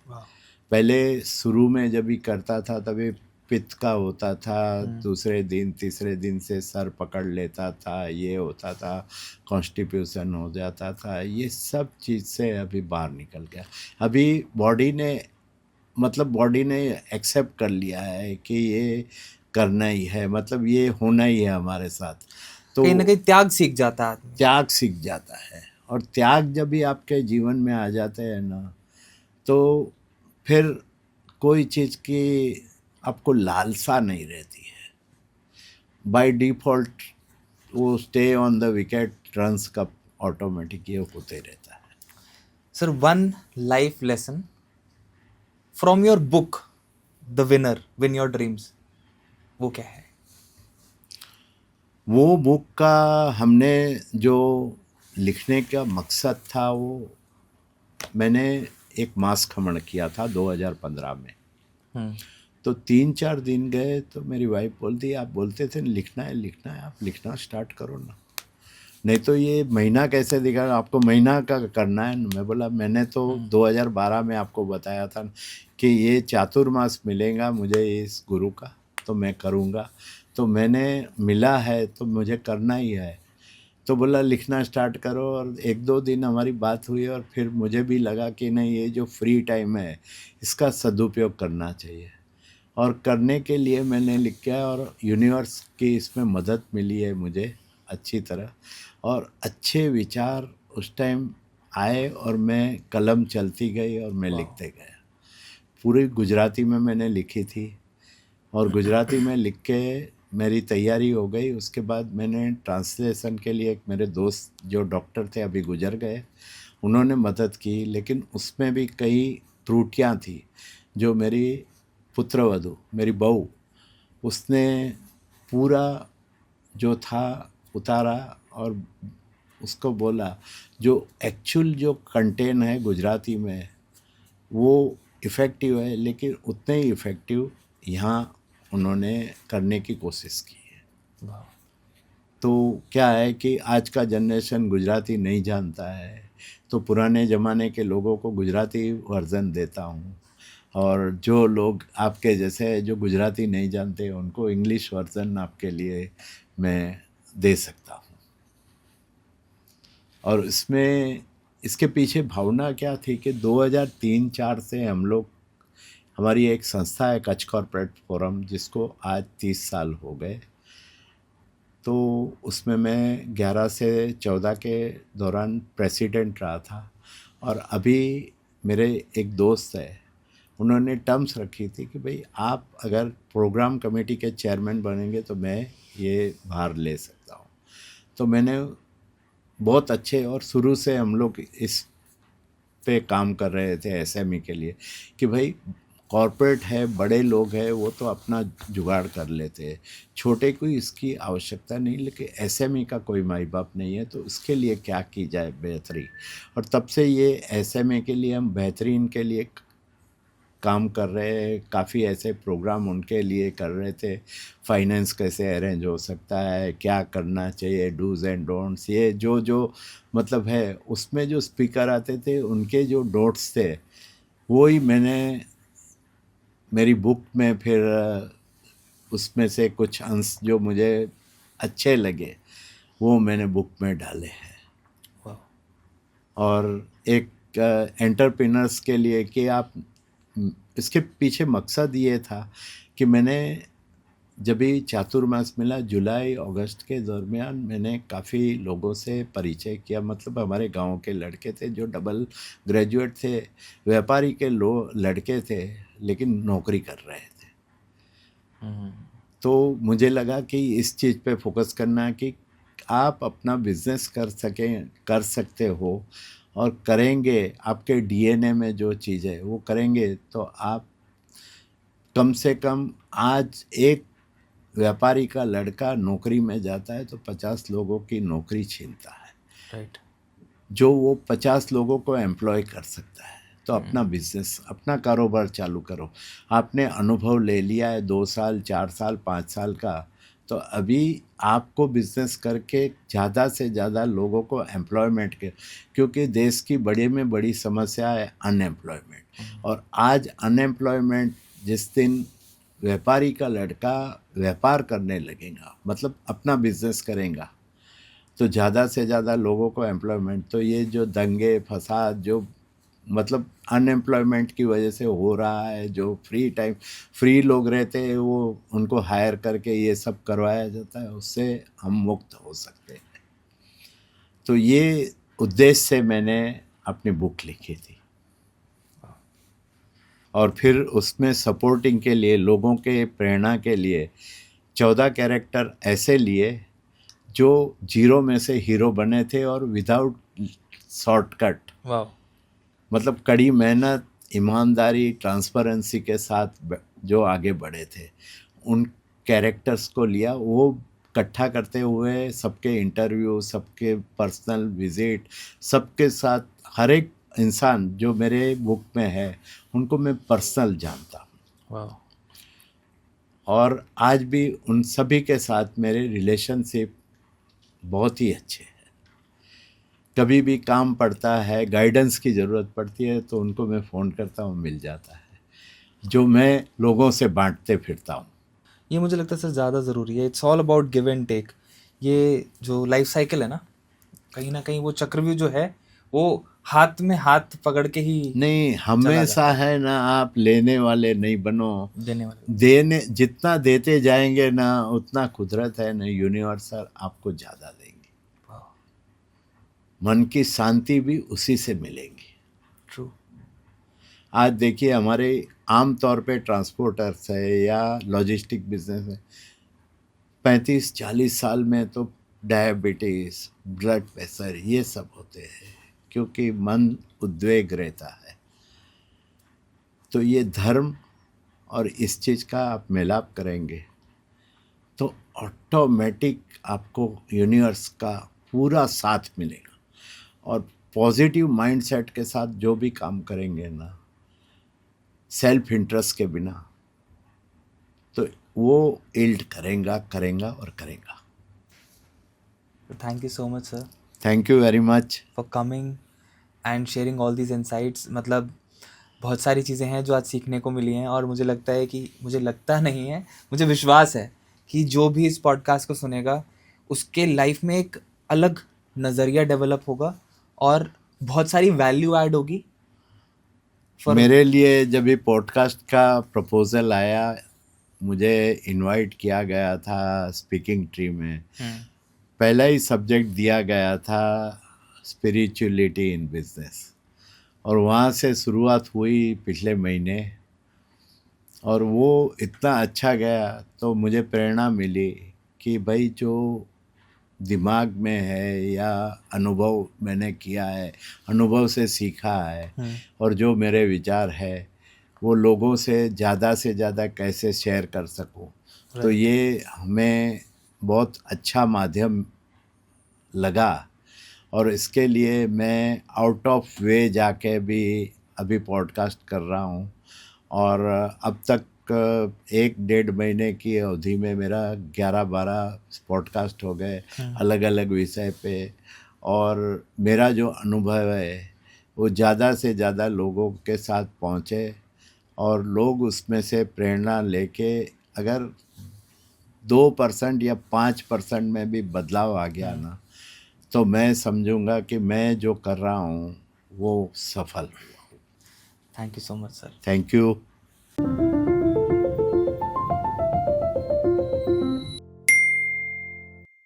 पहले शुरू में जब भी करता था तभी पित्त का होता था, दूसरे दिन तीसरे दिन से सर पकड़ लेता था, ये होता था, कॉन्स्टिपेशन हो जाता था, ये सब चीज़ से अभी बाहर निकल गया। अभी बॉडी ने एक्सेप्ट कर लिया है कि ये करना ही है, मतलब ये होना ही है हमारे साथ। तो कहीं ना कहीं त्याग सीख जाता है आदमी। त्याग सीख जाता है, और त्याग जब भी आपके जीवन में आ जाते हैं ना, तो फिर कोई चीज़ की आपको लालसा नहीं रहती है। बाय डिफ़ॉल्ट वो stay on the wicket runs का ऑटोमेटिक ये होते रहता है। Sir, one life lesson from your book the winner win your dreams, वो क्या है? वो बुक का हमने जो लिखने का मकसद था, वो मैंने एक मास खमन किया था 2015 में। तो 3-4 दिन गए तो मेरी वाइफ बोलती, आप बोलते थे लिखना है, आप लिखना स्टार्ट करो ना, नहीं तो ये महीना कैसे दिखाएगा, आपको महीना का करना है। मैं बोला मैंने तो 2012 में आपको बताया था कि ये चातुर्मास मिलेगा मुझे इस गुरु का, तो मैं करूँगा, तो मैंने मिला है तो मुझे करना ही है। तो बोला लिखना स्टार्ट करो, और 1-2 दिन हमारी बात हुई, और फिर मुझे भी लगा कि नहीं, ये जो फ्री टाइम है इसका सदुपयोग करना चाहिए, और करने के लिए मैंने लिखा, और यूनिवर्स की इसमें मदद मिली है मुझे अच्छी तरह, और अच्छे विचार उस टाइम आए, और मैं कलम चलती गई और मैं लिखते गया। पूरी गुजराती में मैंने लिखी थी, और गुजराती में लिख के मेरी तैयारी हो गई। उसके बाद मैंने ट्रांसलेशन के लिए, एक मेरे दोस्त जो डॉक्टर थे अभी गुजर गए, उन्होंने मदद की, लेकिन उसमें भी कई त्रुटियां थी। जो मेरी पुत्रवधू, मेरी बहू, उसने पूरा जो था उतारा, और उसको बोला जो एक्चुअल जो कंटेंट है गुजराती में वो इफ़ेक्टिव है, लेकिन उतने ही इफ़ेक्टिव यहाँ उन्होंने करने की कोशिश की है। तो क्या है कि आज का जनरेशन गुजराती नहीं जानता है, तो पुराने ज़माने के लोगों को गुजराती वर्ज़न देता हूँ, और जो लोग आपके जैसे जो गुजराती नहीं जानते उनको इंग्लिश वर्ज़न आपके लिए मैं दे सकता हूँ। और इसके पीछे भावना क्या थी कि 2003-4 से हम लोग हमारी एक संस्था है कच्छ कॉर्पोरेट फोरम, जिसको आज 30 साल हो गए। तो उसमें मैं 11 से 14 के दौरान प्रेसिडेंट रहा था। और अभी मेरे एक दोस्त है, उन्होंने टर्म्स रखी थी कि भाई आप अगर प्रोग्राम कमेटी के चेयरमैन बनेंगे तो मैं ये भार ले सकता हूँ। तो मैंने बहुत अच्छे, और शुरू से हम लोग इस पे काम कर रहे थे एसएमई के लिए, कि भाई कॉरपोरेट है, बड़े लोग हैं, वो तो अपना जुगाड़ कर लेते हैं, छोटे को इसकी आवश्यकता नहीं, लेकिन एसएमई का कोई माई बाप नहीं है, तो उसके लिए क्या की जाए बेहतरी। और तब से ये एसएमई के लिए हम बेहतरीन के लिए काम कर रहे हैं। काफ़ी ऐसे प्रोग्राम उनके लिए कर रहे थे, फाइनेंस कैसे अरेंज हो सकता है, क्या करना चाहिए, डूज एंड डोंट्स, ये जो जो मतलब है, उसमें जो स्पीकर आते थे उनके जो नोट्स थे वो ही मैंने मेरी बुक में फिर उसमें से कुछ अंश जो मुझे अच्छे लगे वो मैंने बुक में डाले हैं। वाह। और एक एंटरप्रेन्योर्स के लिए कि आप इसके पीछे मकसद ये था कि मैंने जब भी चातुर्मास मिला जुलाई अगस्त के दरमियान, मैंने काफ़ी लोगों से परिचय किया। मतलब हमारे गांव के लड़के थे जो डबल ग्रेजुएट थे, व्यापारी के लड़के थे, लेकिन नौकरी कर रहे थे। तो मुझे लगा कि इस चीज़ पे फोकस करना कि आप अपना बिजनेस कर सकते हो, और करेंगे, आपके डीएनए में जो चीज़ है वो करेंगे, तो आप कम से कम आज एक व्यापारी का लड़का नौकरी में जाता है तो 50 लोगों की नौकरी छीनता है। राइट। जो वो 50 लोगों को एम्प्लॉय कर सकता है। तो अपना बिजनेस, अपना कारोबार चालू करो। आपने अनुभव ले लिया है 2 साल, 4 साल, 5 साल का, तो अभी आपको बिजनेस करके ज़्यादा से ज़्यादा लोगों को एम्प्लॉयमेंट के, क्योंकि देश की बड़ी में बड़ी समस्या है अनएम्प्लॉयमेंट। और आज अनएम्प्लॉयमेंट, जिस दिन व्यापारी का लड़का व्यापार करने लगेगा, मतलब अपना बिजनेस करेगा, तो ज़्यादा से ज़्यादा लोगों को एम्प्लॉयमेंट। तो ये जो दंगे फसाद जो मतलब अनएम्प्लॉयमेंट की वजह से हो रहा है, जो फ्री लोग रहते हैं वो उनको हायर करके ये सब करवाया जाता है, उससे हम मुक्त हो सकते हैं। तो ये उद्देश्य से मैंने अपनी बुक लिखी थी। और फिर उसमें सपोर्टिंग के लिए, लोगों के प्रेरणा के लिए 14 कैरेक्टर ऐसे लिए जो जीरो में से हीरो बने थे, और विदाउट शॉर्टकट। वाह। मतलब कड़ी मेहनत, ईमानदारी, ट्रांसपेरेंसी के साथ जो आगे बढ़े थे, उन कैरेक्टर्स को लिया। वो इकट्ठा करते हुए सबके इंटरव्यू, सबके पर्सनल विजिट, सबके साथ हर एक इंसान जो मेरे बुक में है उनको मैं पर्सनल जानता हूँ। वाह। और आज भी उन सभी के साथ मेरे रिलेशनशिप बहुत ही अच्छे हैं। कभी भी काम पड़ता है, गाइडेंस की ज़रूरत पड़ती है, तो उनको मैं फ़ोन करता हूँ, मिल जाता है, जो मैं लोगों से बांटते फिरता हूँ। ये मुझे लगता है सर ज़्यादा ज़रूरी है। It's all about give and take. ये जो लाइफ साइकिल है ना कहीं वो चक्रव्यूह जो है वो हाथ में हाथ पकड़ के ही नहीं, चला हमेशा जाता है ना, आप लेने वाले नहीं बनो, है देने वाले। देने जितना देते जाएंगे ना, उतना कुदरत है ना, यूनिवर्सल आपको ज़्यादा देंगे। मन की शांति भी उसी से मिलेगी। ट्रू। आज देखिए हमारे आम तौर पे ट्रांसपोर्टर्स है या लॉजिस्टिक बिजनेस है, 35-40 साल में तो डायबिटीज़, ब्लड प्रेशर, ये सब होते हैं, क्योंकि मन उद्वेग रहता है। तो ये धर्म और इस चीज़ का आप मिलाप करेंगे तो ऑटोमेटिक आपको यूनिवर्स का पूरा साथ मिलेगा। और पॉजिटिव माइंडसेट के साथ जो भी काम करेंगे ना, सेल्फ इंटरेस्ट के बिना, तो वो इल्ड करेगा और करेगा। Thank you so much sir thank you very much for coming and sharing all these insights. मतलब बहुत सारी चीज़ें हैं जो आज सीखने को मिली हैं, और मुझे लगता है कि मुझे विश्वास है कि जो भी इस पॉडकास्ट को सुनेगा उसके लाइफ में एक अलग नज़रिया डेवलप होगा और बहुत सारी वैल्यू ऐड होगी for मेरे लिए जब ये पॉडकास्ट का प्रपोजल आया, मुझे इनवाइट किया गया था स्पीकिंग ट्री में, पहला ही सब्जेक्ट दिया गया था स्पिरिचुअलिटी इन बिजनेस, और वहाँ से शुरुआत हुई पिछले महीने, और वो इतना अच्छा गया तो मुझे प्रेरणा मिली कि भाई जो दिमाग में है या अनुभव मैंने किया है, अनुभव से सीखा है, और जो मेरे विचार है वो लोगों से ज़्यादा कैसे शेयर कर सकूं, तो ये हमें बहुत अच्छा माध्यम लगा। और इसके लिए मैं आउट ऑफ वे जाके भी अभी पॉडकास्ट कर रहा हूँ, और अब तक 1-1.5 महीने की अवधि में मेरा 11-12 पॉडकास्ट हो गए अलग अलग विषय पे, और मेरा जो अनुभव है वो ज़्यादा से ज़्यादा लोगों के साथ पहुँचे, और लोग उसमें से प्रेरणा लेके अगर 2% या 5% में भी बदलाव आ गया ना, तो मैं समझूंगा कि मैं जो कर रहा हूँ वो सफल हुआ। Thank you so much sir. Thank you.